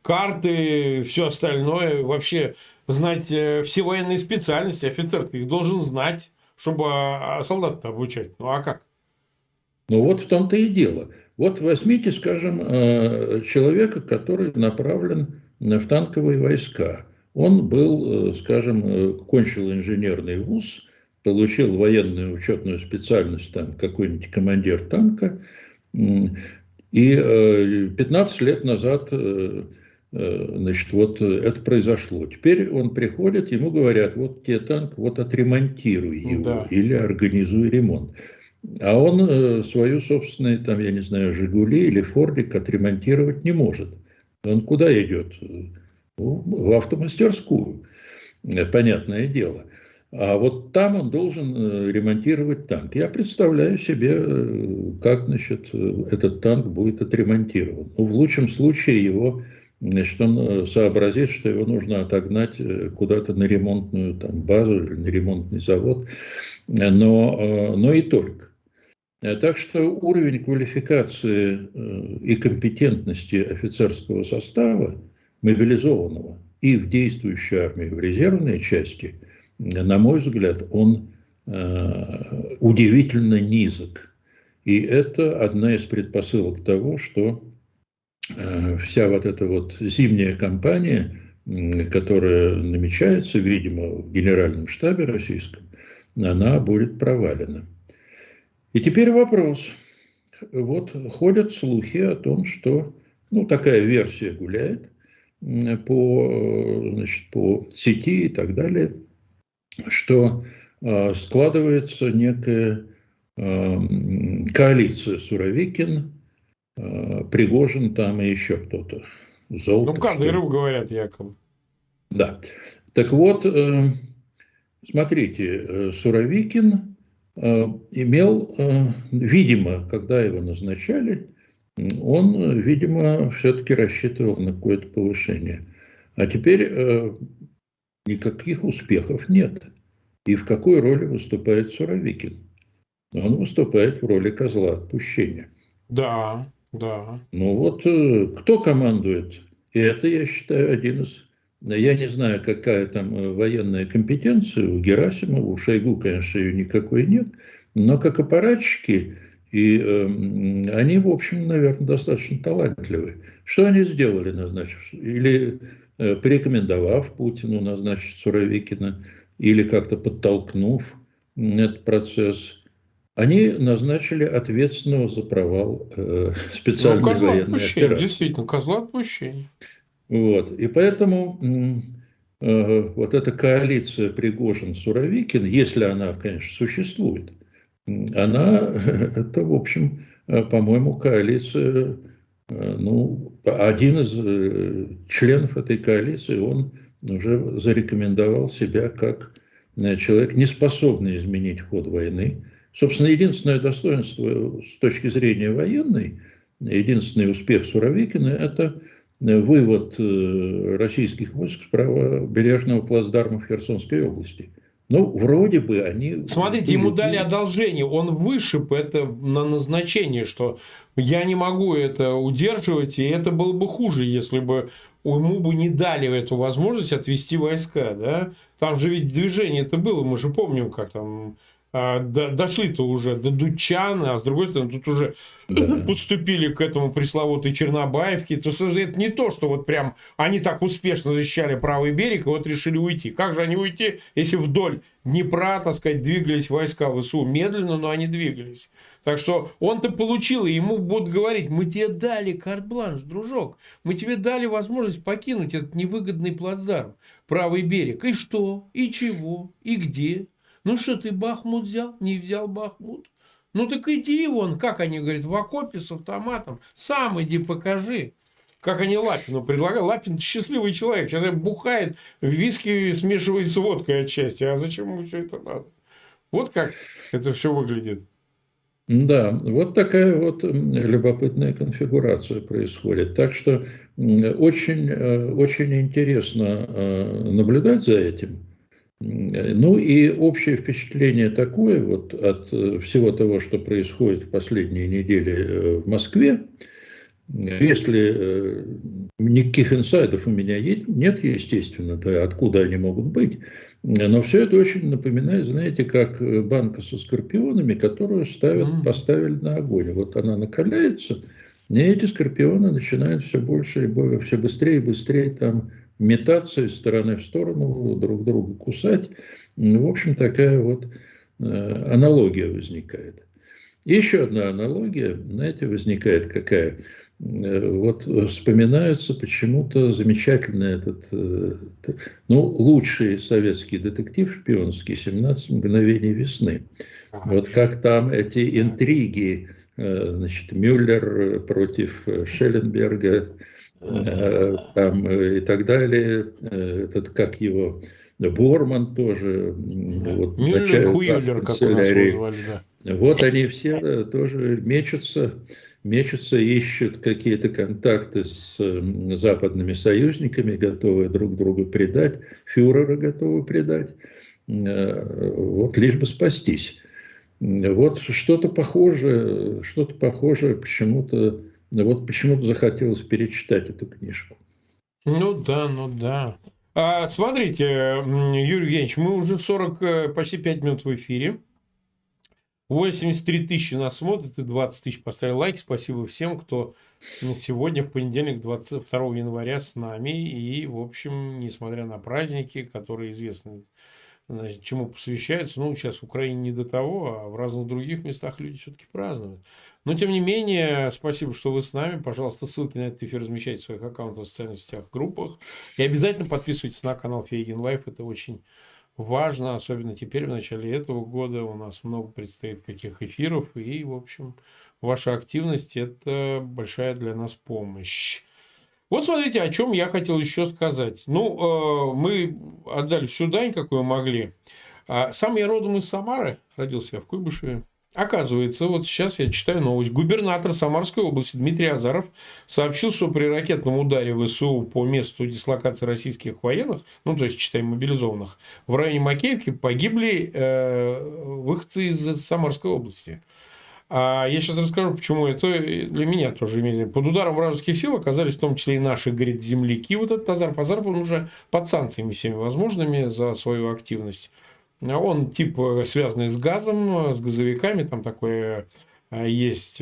карты, все остальное, вообще знать все военные специальности, офицер ты их должен знать, чтобы солдат-то обучать. Ну а как? Ну вот в том-то и дело. Вот возьмите, скажем, человека, который направлен в танковые войска. Он был, скажем, кончил инженерный вуз, получил военную учетную специальность, там, какой-нибудь командир танка, и 15 лет назад, значит, вот это произошло. Теперь он приходит, ему говорят, вот тебе танк, вот отремонтируй его Да. или организуй ремонт. А он свою собственную, там, я не знаю, «Жигули» или «Фордик» отремонтировать не может. Он куда идет? Ну, в автомастерскую, понятное дело. А вот там он должен ремонтировать танк. Я представляю себе, как, значит, этот танк будет отремонтирован. Ну, в лучшем случае его, значит, он сообразит, что его нужно отогнать куда-то на ремонтную там, базу или на ремонтный завод, но и только. Так что уровень квалификации и компетентности офицерского состава, мобилизованного и в действующей армии, в резервной части, на мой взгляд, он удивительно низок. И это одна из предпосылок того, что вся вот эта вот зимняя кампания, которая намечается, видимо, в Генеральном штабе российском, она будет провалена. И теперь вопрос. Вот ходят слухи о том, что, ну, такая версия гуляет значит, по сети и так далее, что складывается некая коалиция Суровикин, Пригожин там и еще кто-то. Ну, Золотов, что ли. Кадыров, говорят, якобы. Да. Так вот, смотрите, Суровикин имел, видимо, когда его назначали, он, видимо, все-таки рассчитывал на какое-то повышение. А теперь никаких успехов нет. И в какой роли выступает Суровикин? Он выступает в роли козла отпущения. Да, да. Ну вот кто командует? И это, я считаю, один из... Я не знаю, какая там военная компетенция у Герасимова, у Шойгу, конечно, ее никакой нет, но как аппаратчики, и они, в общем, наверное, достаточно талантливы. Что они сделали, назначив? Или порекомендовав Путину назначить Суровикина, или как-то подтолкнув этот процесс? Они назначили ответственного за провал Ну, специальной козла военной отпущения, операции. действительно, козла отпущения. Вот. И поэтому вот эта коалиция Пригожин-Суровикин, если она, конечно, существует, она, это, в общем, по-моему, коалиция, ну, один из членов этой коалиции, он уже зарекомендовал себя как человек, не способный изменить ход войны. Собственно, единственное достоинство с точки зрения военной, единственный успех Суровикина – это вывод российских войск с правобережного плацдарма в Херсонской области. Ну, вроде бы они Смотрите, были ему дали уверены. одолжение, он вышиб это на назначение, что я не могу это удерживать, и это было бы хуже, если бы ему бы не дали эту возможность отвести войска, да? Там же ведь движение это было, мы же помним, как там дошли-то уже до Дучана, а с другой стороны, тут уже Да, подступили к этому пресловутой Чернобаевке. То есть это не то, что вот прям они так успешно защищали правый берег, и вот решили уйти. Как же они уйти, если вдоль Днепра, так сказать, двигались войска ВСУ медленно, но они двигались. Так что он-то получил, и ему будут говорить: мы тебе дали карт-бланш, дружок, мы тебе дали возможность покинуть этот невыгодный плацдарм, правый берег. И что? И чего? И где? Ну что, ты Бахмут взял? Не взял Бахмут? Ну так иди вон, как они говорят, в окопе с автоматом. Сам иди покажи. Как они Лапину предлагают. Лапин счастливый человек. Сейчас бухает, виски смешивает с водкой отчасти. А зачем ему все это надо? Вот как это все выглядит. да, вот такая вот любопытная конфигурация происходит. Так что очень, очень интересно наблюдать за этим. Ну и общее впечатление такое вот от всего того, что происходит в последние недели в Москве. Если никаких инсайдов у меня нет, естественно, да, откуда они могут быть, но все это очень напоминает, знаете, как банка со скорпионами, которую поставили на огонь. Вот она накаляется, и эти скорпионы начинают все больше и больше, все быстрее и быстрее там метаться из стороны в сторону, друг друга кусать. В общем, такая вот аналогия возникает. И еще одна аналогия, знаете, возникает какая? Вот вспоминается почему-то замечательный этот, ну, лучший советский детектив шпионский «17 мгновений весны». Вот как там эти интриги, значит, Мюллер против Шелленберга, там и так далее, этот, как его, Борман тоже, вот, Мюллер, зав. Хуюллер, как у нас его Канцелярии. звали, да. Вот они все тоже мечутся, ищут какие-то контакты с западными союзниками, готовы друг друга предать, фюрера готовы предать, вот лишь бы спастись. Вот что-то похожее почему-то, вот почему-то захотелось перечитать эту книжку. Ну да, ну да. Смотрите, Юрий Евгеньевич, мы уже 40, почти 5 минут в эфире. 83 тысячи нас смотрят, и 20 тысяч поставили лайк. Спасибо всем, кто сегодня, в понедельник, 22 января с нами. И, в общем, несмотря на праздники, которые известны значит, чему посвящаются. Ну, сейчас в Украине не до того, а в разных других местах люди все-таки празднуют. Но, тем не менее, спасибо, что вы с нами. Пожалуйста, ссылки на этот эфир размещайте в своих аккаунтах в социальных сетях, группах. И обязательно подписывайтесь на канал Фейгин Лайф. Это очень важно, особенно теперь, в начале этого года. У нас много предстоит каких эфиров. И, в общем, ваша активность – это большая для нас помощь. Вот смотрите, о чем я хотел еще сказать. Ну, мы отдали всю дань, какую могли. Сам я родом из Самары, родился я в Куйбышеве. Оказывается, вот сейчас я читаю новость. Губернатор Самарской области Дмитрий Азаров сообщил, что при ракетном ударе ВСУ по месту дислокации российских военных, ну, то есть, читаем, мобилизованных, в районе Макеевки погибли выходцы из Самарской области. Я сейчас расскажу, почему это для меня тоже имеет значение. Под ударом вражеских сил оказались в том числе и наши, говорит, земляки. Вот этот Азаров. Азаров, он уже под санкциями всеми возможными за свою активность. Он типа связанный с газом, с газовиками. Там такое есть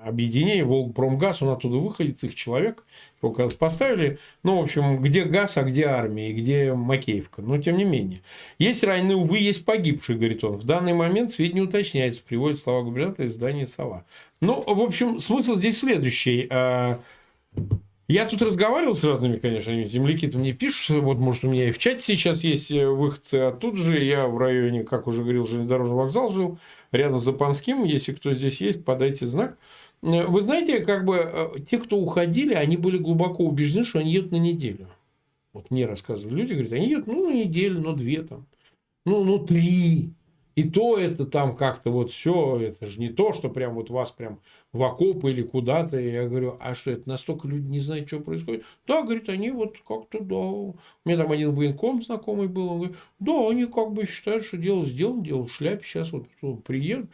объединение Волгпромгаз. Он оттуда выходит, их человек. Его когда поставили. Ну, в общем, где газ, а где армия, и где Макеевка. Но, тем не менее. Есть раненые, увы, есть погибшие, говорит он. В данный момент сведения уточняется, приводит слова губернатора издания «Сова». Ну, в общем, смысл здесь следующий. Я тут разговаривал с разными, конечно, земляки-то мне пишут. Вот, может, у меня и в чате сейчас есть выходцы. А тут же я в районе, как уже говорил, железнодорожный вокзал жил. Рядом с Запанским. Если кто здесь есть, подайте знак. Вы знаете, как бы те, кто уходили, они были глубоко убеждены, что они едут на неделю. Вот мне рассказывали люди, говорят, они едут, ну, на неделю, ну, 2 там, ну, 3. И то это там как-то вот все, это же не то, что прям вот вас прям в окопы или куда-то. Я говорю, а что это, настолько люди не знают, что происходит? Да, говорит, они вот как-то, да. У меня там один военком знакомый был, он говорит, да, они как бы считают, что дело сделано, дело в шляпе, сейчас вот приедут,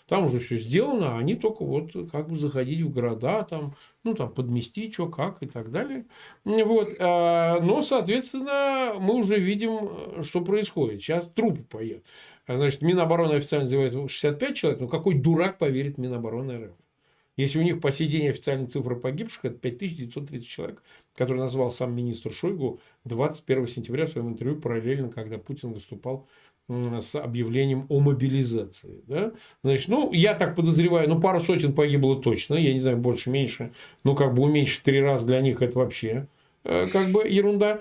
там уже все сделано, а они только вот как бы заходить в города, там, ну, там, подмести, что, как и так далее. Вот. Но, соответственно, мы уже видим, что происходит. Сейчас трупы поедут. Значит, Минобороны официально называют 65 человек, но какой дурак поверит Минобороны РФ? Если у них по сей день официальная цифра погибших, это 5930 человек, который назвал сам министр Шойгу 21 сентября в своем интервью, параллельно, когда Путин выступал с объявлением о мобилизации. Да? Значит, ну, я так подозреваю, ну, пару сотен погибло точно, я не знаю, больше, меньше, ну, как бы уменьшить в 3 раза для них это вообще как бы ерунда.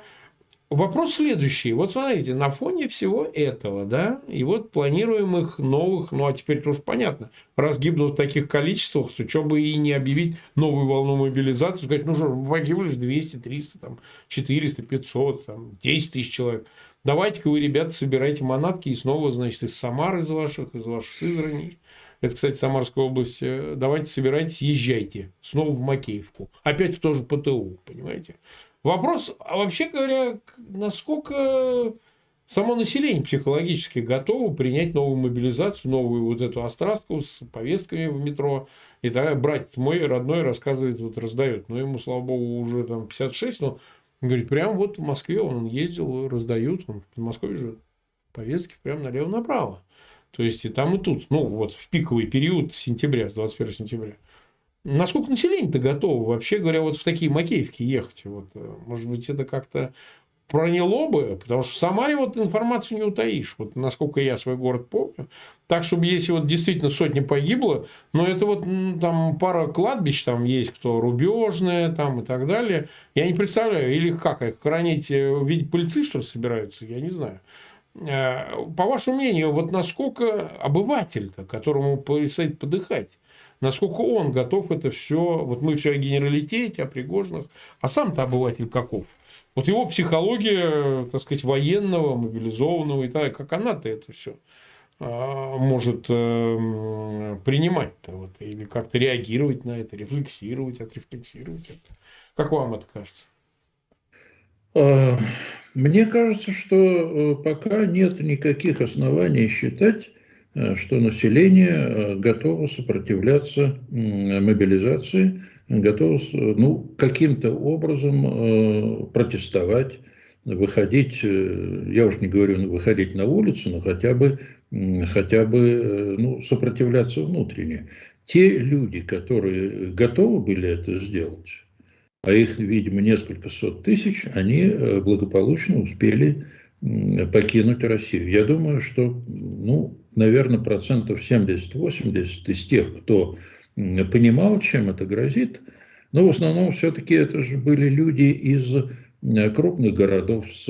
Вопрос следующий. Вот смотрите, на фоне всего этого, да, и вот планируемых новых, ну, а теперь тоже понятно, раз гибнут в таких количествах, то что бы и не объявить новую волну мобилизации, сказать, ну, что, погибли же 200, 300, там, 400, 500, там, 10 тысяч человек. Давайте-ка вы, ребята, собирайте манатки и снова, значит, из Самары, из ваших Сызраней. Это, кстати, Самарская область. Давайте собирайтесь, езжайте снова в Макеевку. Опять в то же ПТУ, понимаете? Вопрос, а вообще говоря, насколько само население психологически готово принять новую мобилизацию, новую вот эту острастку с повестками в метро. И тогда брат мой родной рассказывает, вот раздает. Но ему, слава богу, уже там 56, но говорит, прям вот в Москве он ездил, раздают. Он в Подмосковье же повестки прям налево-направо. То есть и там, и тут. Ну, вот в пиковый период сентября, с 21 сентября. Насколько население-то готово, вообще говоря, вот в такие Макеевки ехать? Вот, может быть, это как-то проняло бы? Потому что в Самаре вот информацию не утаишь. Вот насколько я свой город помню. Так, чтобы если вот действительно сотни погибло, но это вот там пара кладбищ там есть, кто рубежные там и так далее. Я не представляю, или как их хоронить в виде пыльцы, что ли, собираются, я не знаю. По вашему мнению, вот насколько обыватель-то, которому предстоит подыхать, насколько он готов это все... Вот мы все о генералитете, о Пригожных, а сам-то обыватель каков? Вот его психология, так сказать, военного, мобилизованного и так далее, как она-то это все может принимать-то? Вот, или как-то реагировать на это, рефлексировать, отрефлексировать это. Как вам это кажется? Мне кажется, что пока нет никаких оснований считать, что население готово сопротивляться мобилизации, готово, ну, каким-то образом протестовать, выходить, я уж не говорю выходить на улицу, но хотя бы ну, сопротивляться внутренне. Те люди, которые готовы были это сделать, а их, видимо, несколько сот тысяч, они благополучно успели покинуть Россию. Я думаю, что, ну, наверное, 70-80% из тех, кто понимал, чем это грозит, но в основном все-таки это же были люди из крупных городов с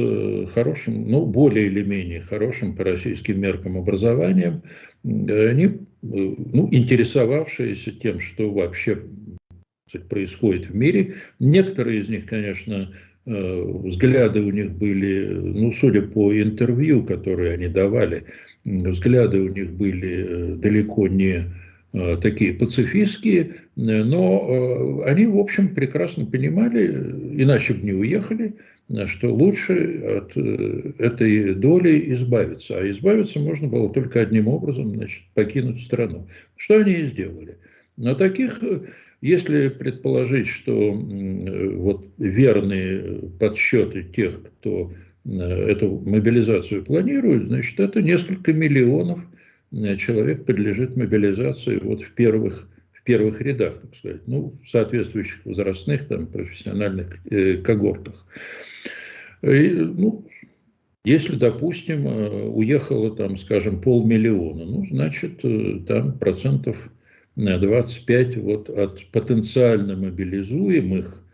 хорошим, ну, более или менее хорошим по российским меркам образованием, они, ну, интересовавшиеся тем, что вообще происходит в мире. Некоторые из них, конечно, взгляды у них были, ну, судя по интервью, которые они давали, взгляды у них были далеко не такие пацифистские, но они, в общем, прекрасно понимали, иначе бы не уехали, что лучше от этой доли избавиться. А избавиться можно было только одним образом, значит, покинуть страну. Что они и сделали. Но таких, если предположить, что вот верные подсчеты тех, кто эту мобилизацию планирует, значит, это несколько миллионов человек подлежит мобилизации вот в первых рядах, так сказать, ну, в соответствующих возрастных, там, профессиональных когортах. И, ну, если, допустим, уехало, там, скажем, 500 000, ну, значит, там процентов 25 вот от потенциально мобилизуемых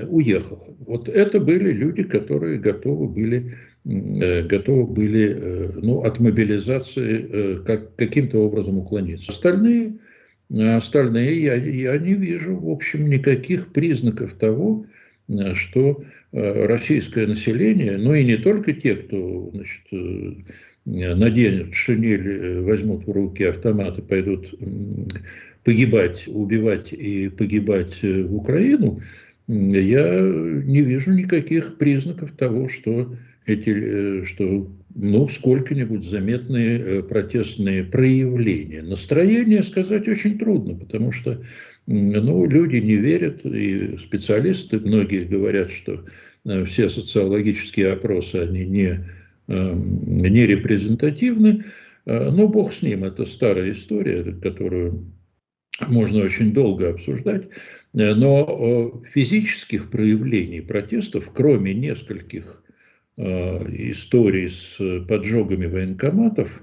уехало. Вот это были люди, которые готовы были, ну, от мобилизации каким-то образом уклониться. Остальные я не вижу, в общем, никаких признаков того, что российское население, ну и не только те, кто, значит, наденут шинель, возьмут в руки автоматы, пойдут погибать, убивать и погибать в Украину, я не вижу никаких признаков того, что что, ну, сколько-нибудь заметные протестные проявления. Настроение сказать очень трудно, потому что, ну, люди не верят, и специалисты, многие говорят, что все социологические опросы, они не репрезентативны, но бог с ним, это старая история, которую можно очень долго обсуждать, но физических проявлений протестов, кроме нескольких историй с поджогами военкоматов,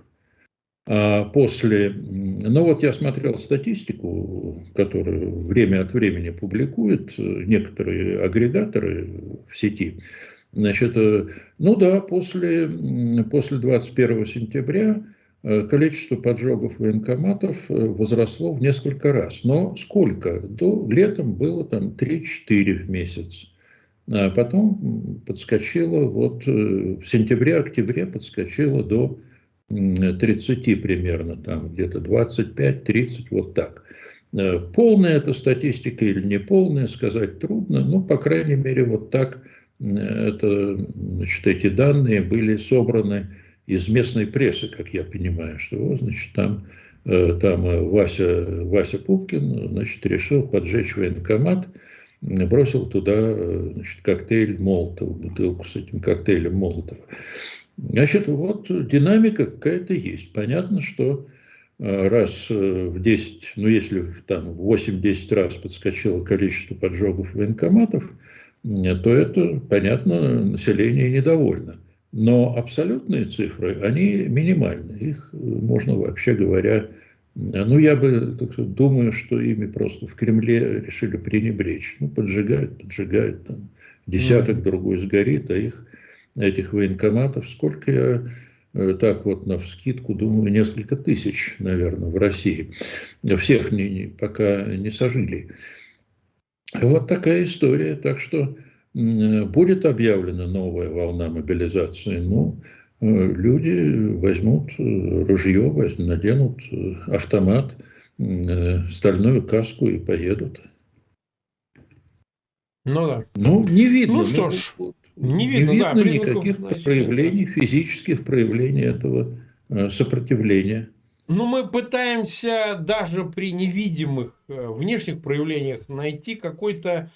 после, ну вот я смотрел статистику, которую время от времени публикуют некоторые агрегаторы в сети. Значит, ну да, после 21 сентября количество поджогов военкоматов возросло в несколько раз. Но сколько? Летом было там 3-4 в месяц. А потом подскочило, вот в сентябре-октябре подскочило до 30 примерно, там где-то 25-30, вот так. Полная эта статистика или не полная, сказать трудно, но, по крайней мере, вот так значит, эти данные были собраны из местной прессы, как я понимаю, что, вот, значит, там Вася Пупкин, значит, решил поджечь военкомат, бросил туда, значит, коктейль Молотова, бутылку с этим коктейлем Молотова. Значит, вот динамика какая-то есть. Понятно, что раз в 10, ну если там в 8-10 раз подскочило количество поджогов военкоматов, то это, понятно, население недовольно. Но абсолютные цифры, они минимальны. Их можно, вообще говоря, ну, я бы, так сказать, думаю, что ими просто в Кремле решили пренебречь. Ну, поджигают, там, десяток другой сгорит, а этих военкоматов, сколько я так вот навскидку думаю, несколько тысяч, наверное, в России. Всех пока не сожгли. Вот такая история. Так что будет объявлена новая волна мобилизации. Ну, люди возьмут ружье, наденут автомат, стальную каску и поедут. Ну да. Ну, не видно. Ну что ж, не Не видно, да, видно признаков, никаких значит, проявлений, нет, да. физических проявлений этого сопротивления. Ну, мы пытаемся даже при невидимых внешних проявлениях найти какой-то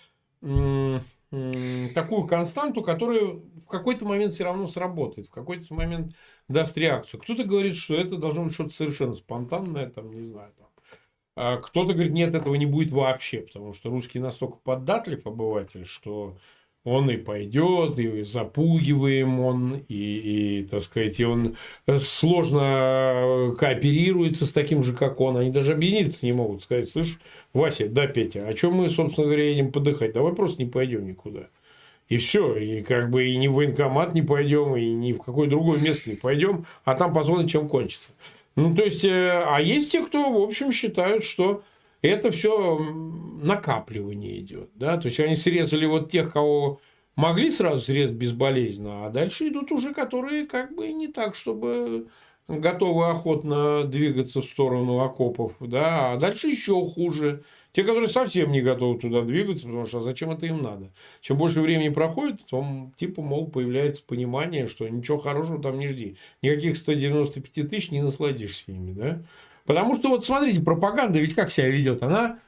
такую константу, которая в какой-то момент все равно сработает, в какой-то момент даст реакцию. Кто-то говорит, что это должно быть что-то совершенно спонтанное, там, не знаю, там. А кто-то говорит, нет, этого не будет вообще, потому что русский настолько податлив обыватель, что Он и пойдет, и запугиваем он, и, так сказать, и он сложно кооперируется с таким же, как он. Они даже объединиться не могут. Сказать: слышь, Вася, да, Петя, а чем мы, собственно говоря, едем подыхать? Давай просто не пойдем никуда. И все. И как бы и ни в военкомат не пойдем, и ни в какое другое место не пойдем, а там посмотрим, чем кончится. Ну, то есть, а есть те, кто, в общем, считают, что это все накапливание идет. Да? То есть, они срезали вот тех, кого могли сразу срезать безболезненно, а дальше идут уже, которые как бы не так, чтобы готовы охотно двигаться в сторону окопов. Да? А дальше еще хуже. Те, которые совсем не готовы туда двигаться, потому что зачем это им надо? Чем больше времени проходит, то, типа, мол, появляется понимание, что ничего хорошего там не жди. Никаких 195 тысяч не насладишься ими, да? Потому что, вот смотрите, пропаганда ведь как себя ведет? Она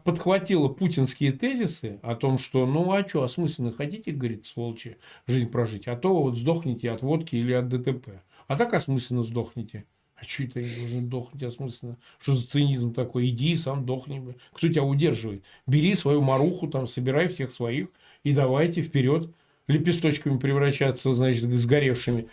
подхватила путинские тезисы о том, что, ну, а что, осмысленно хотите, говорит, сволочи, жизнь прожить, а то вот сдохнете от водки или от ДТП. А так осмысленно сдохнете. А что это они должны дохнуть осмысленно? Что за цинизм такой? Иди и сам дохни. Бля. Кто тебя удерживает? Бери свою маруху, там, собирай всех своих и давайте вперед лепесточками превращаться, значит, сгоревшими.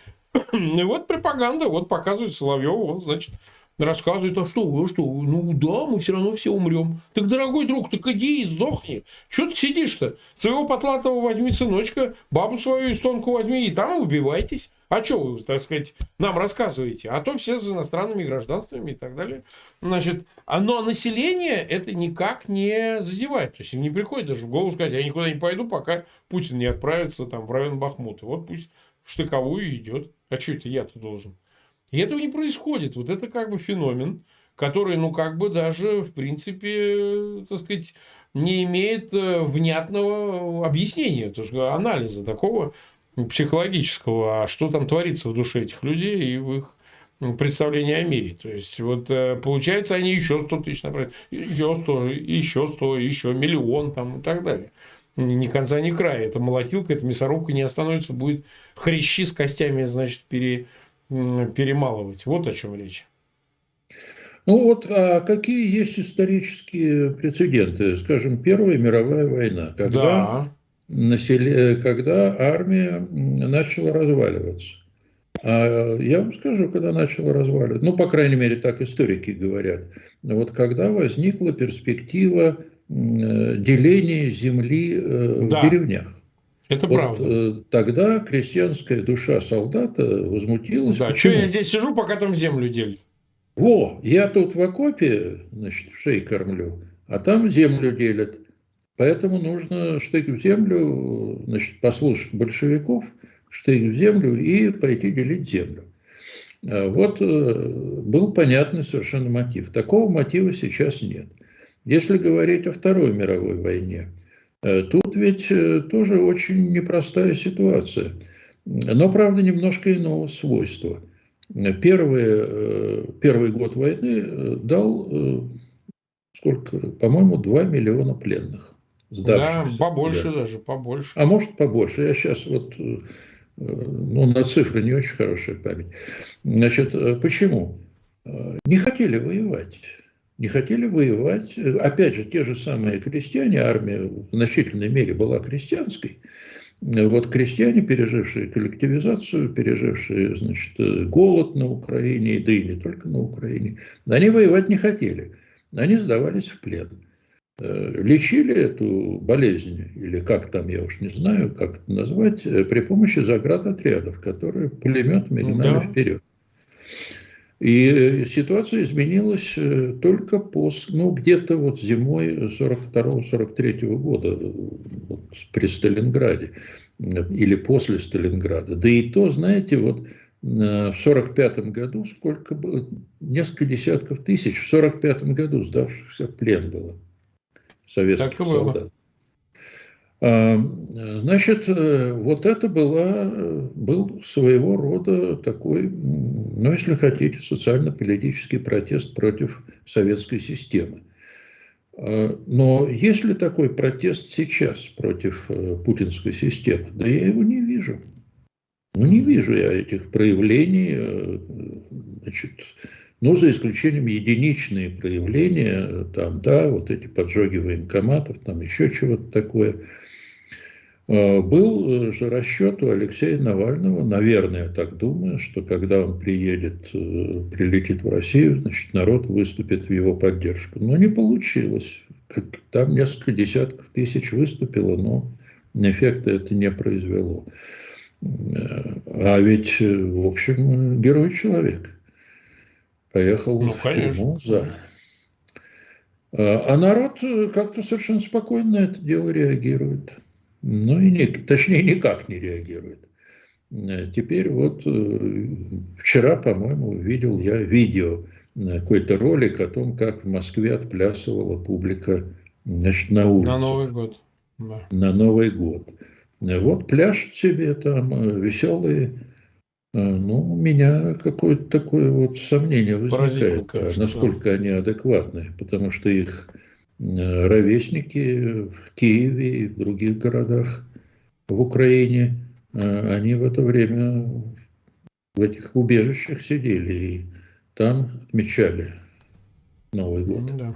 И вот пропаганда, вот показывает Соловьеву, он, значит, рассказывает: а что вы, ну да, мы все равно все умрем. Так, дорогой друг, так иди и сдохни. Что ты сидишь-то? Своего Потлатова возьми, сыночка, бабу свою эстонку возьми, и там убивайтесь. А что вы, так сказать, нам рассказываете? А то все с иностранными гражданствами и так далее. Значит, но население это никак не задевает. То есть, им не приходит даже в голову сказать: я никуда не пойду, пока Путин не отправится там в район Бахмута. Вот пусть в штыковую идет. А что это я-то должен? И этого не происходит. Вот это как бы феномен, который, ну, как бы даже, в принципе, так сказать, не имеет внятного объяснения, то есть анализа такого психологического, а что там творится в душе этих людей и в их представлении о мире. То есть, вот получается, они еще 100 тысяч направят, еще 100, еще 100, еще миллион там, и так далее. Ни конца, ни края. Эта молотилка, эта мясорубка не остановится, будет хрящи с костями, значит, перемалывать. Вот о чем речь. Ну вот, а какие есть исторические прецеденты? Скажем, Первая мировая война, Да. когда армия начала разваливаться. А я вам скажу, когда начала разваливаться, ну, по крайней мере, так историки говорят, вот когда возникла перспектива деления земли в Да. деревнях. Это Вот правда. тогда крестьянская душа солдата возмутилась. Да. Что я Почему? здесь сижу, пока там землю делят? Во, я тут в окопе, значит, шеи кормлю, а там землю делят. Поэтому нужно штык в землю, значит, послушать большевиков, штык в землю и пойти делить землю. Вот был понятный совершенно мотив. Такого мотива сейчас нет. Если говорить о Второй мировой войне, тут ведь тоже очень непростая ситуация. Но, правда, немножко иного свойства. Первый год войны дал, сколько, по-моему, 2 миллиона пленных, Да, сдавшихся. побольше Да. даже, побольше. А может, побольше. Я сейчас вот, ну, на цифры не очень хорошая память. Значит, почему? Не хотели воевать. Не хотели воевать. Опять же, те же самые крестьяне, армия в значительной мере была крестьянской. Вот крестьяне, пережившие коллективизацию, пережившие, значит, голод на Украине, да и не только на Украине, они воевать не хотели. Они сдавались в плен. Лечили эту болезнь, или как там, я уж не знаю, как это назвать, при помощи заградотрядов, которые пулеметами гнали Да. вперед. И ситуация изменилась только после, ну, где-то вот зимой 42-43 года вот, при Сталинграде или после Сталинграда. Да и то, знаете, вот в 1945 году сколько было? Несколько десятков тысяч в 1945 году сдавшихся в плен было Так и советских было. солдат. Значит, вот это был своего рода такой, ну, если хотите, социально-политический протест против советской системы. Но есть ли такой протест сейчас против путинской системы? Да я его не вижу. Ну, не вижу я этих проявлений, значит, ну, за исключением единичные проявления, там, да, вот эти поджоги военкоматов, там еще чего-то такое. Был же расчет у Алексея Навального, наверное, я так думаю, что когда он прилетит в Россию, значит, народ выступит в его поддержку. Но не получилось. Там несколько десятков тысяч выступило, но эффекта это не произвело. А ведь, в общем, герой человек. Поехал Ну, в конечно. тюрьму за... А народ как-то совершенно спокойно на это дело реагирует. Ну, точнее, никак не реагирует. Теперь вот вчера, по-моему, видел я видео, какой-то ролик о том, как в Москве отплясывала публика, значит, на На Новый улицах год. Да. на Новый год. Вот пляшут себе там веселые. Ну, у меня какое-то такое вот сомнение Поразительно, возникает, конечно, насколько они адекватны, потому что их ровесники в Киеве и в других городах в Украине, они в это время в этих убежищах сидели и там отмечали Новый год. да.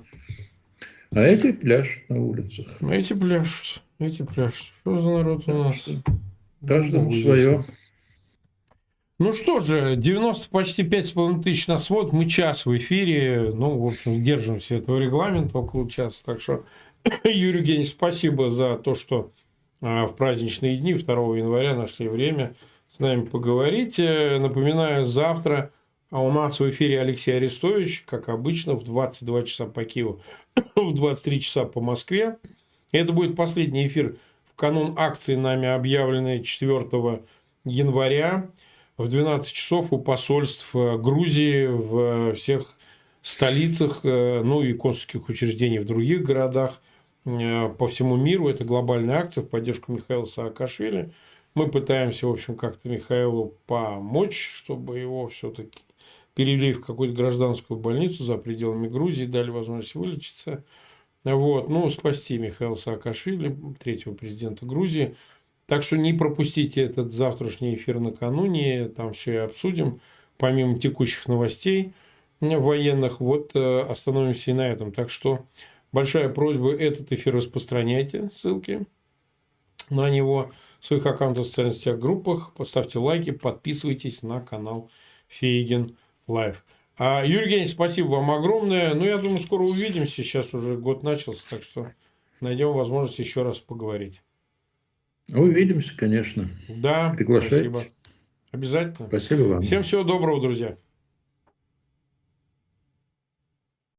А эти пляшут на улицах. Эти пляшут. Эти пляшут. Что за народ у Так нас? что каждому Богу свое. известно. Ну что же, 90 почти 5,5 тысяч на свод. Мы час в эфире. Ну, в общем, держимся этого регламента около часа. Так что, Юрий Евгеньевич, спасибо за то, что в праздничные дни 2 января нашли время с нами поговорить. Напоминаю, завтра у нас в эфире Алексей Арестович, как обычно, в 22 часа по Киеву, в 23 часа по Москве. Это будет последний эфир в канун акции, нами объявленной 4 января. В 12 часов у посольств Грузии в всех столицах, ну и консульских учреждений в других городах по всему миру. Это глобальная акция в поддержку Михаила Саакашвили. Мы пытаемся, в общем, как-то Михаилу помочь, чтобы его все-таки перевели в какую-то гражданскую больницу за пределами Грузии, дали возможность вылечиться. Вот. Ну, спасти Михаила Саакашвили, третьего президента Грузии. Так что не пропустите этот завтрашний эфир накануне, там все и обсудим, помимо текущих новостей военных. Вот остановимся и на этом. Так что большая просьба, этот эфир распространяйте, ссылки на него в своих аккаунтах в социальных сетях, группах, поставьте лайки, подписывайтесь на канал Фейгин Лайв. Юрий Евгеньевич, спасибо вам огромное. Ну, я думаю, скоро увидимся. Сейчас уже год начался, так что найдем возможность еще раз поговорить. Увидимся, конечно. Да, Приглашайте. спасибо. Обязательно. Спасибо вам. Всем всего доброго, друзья.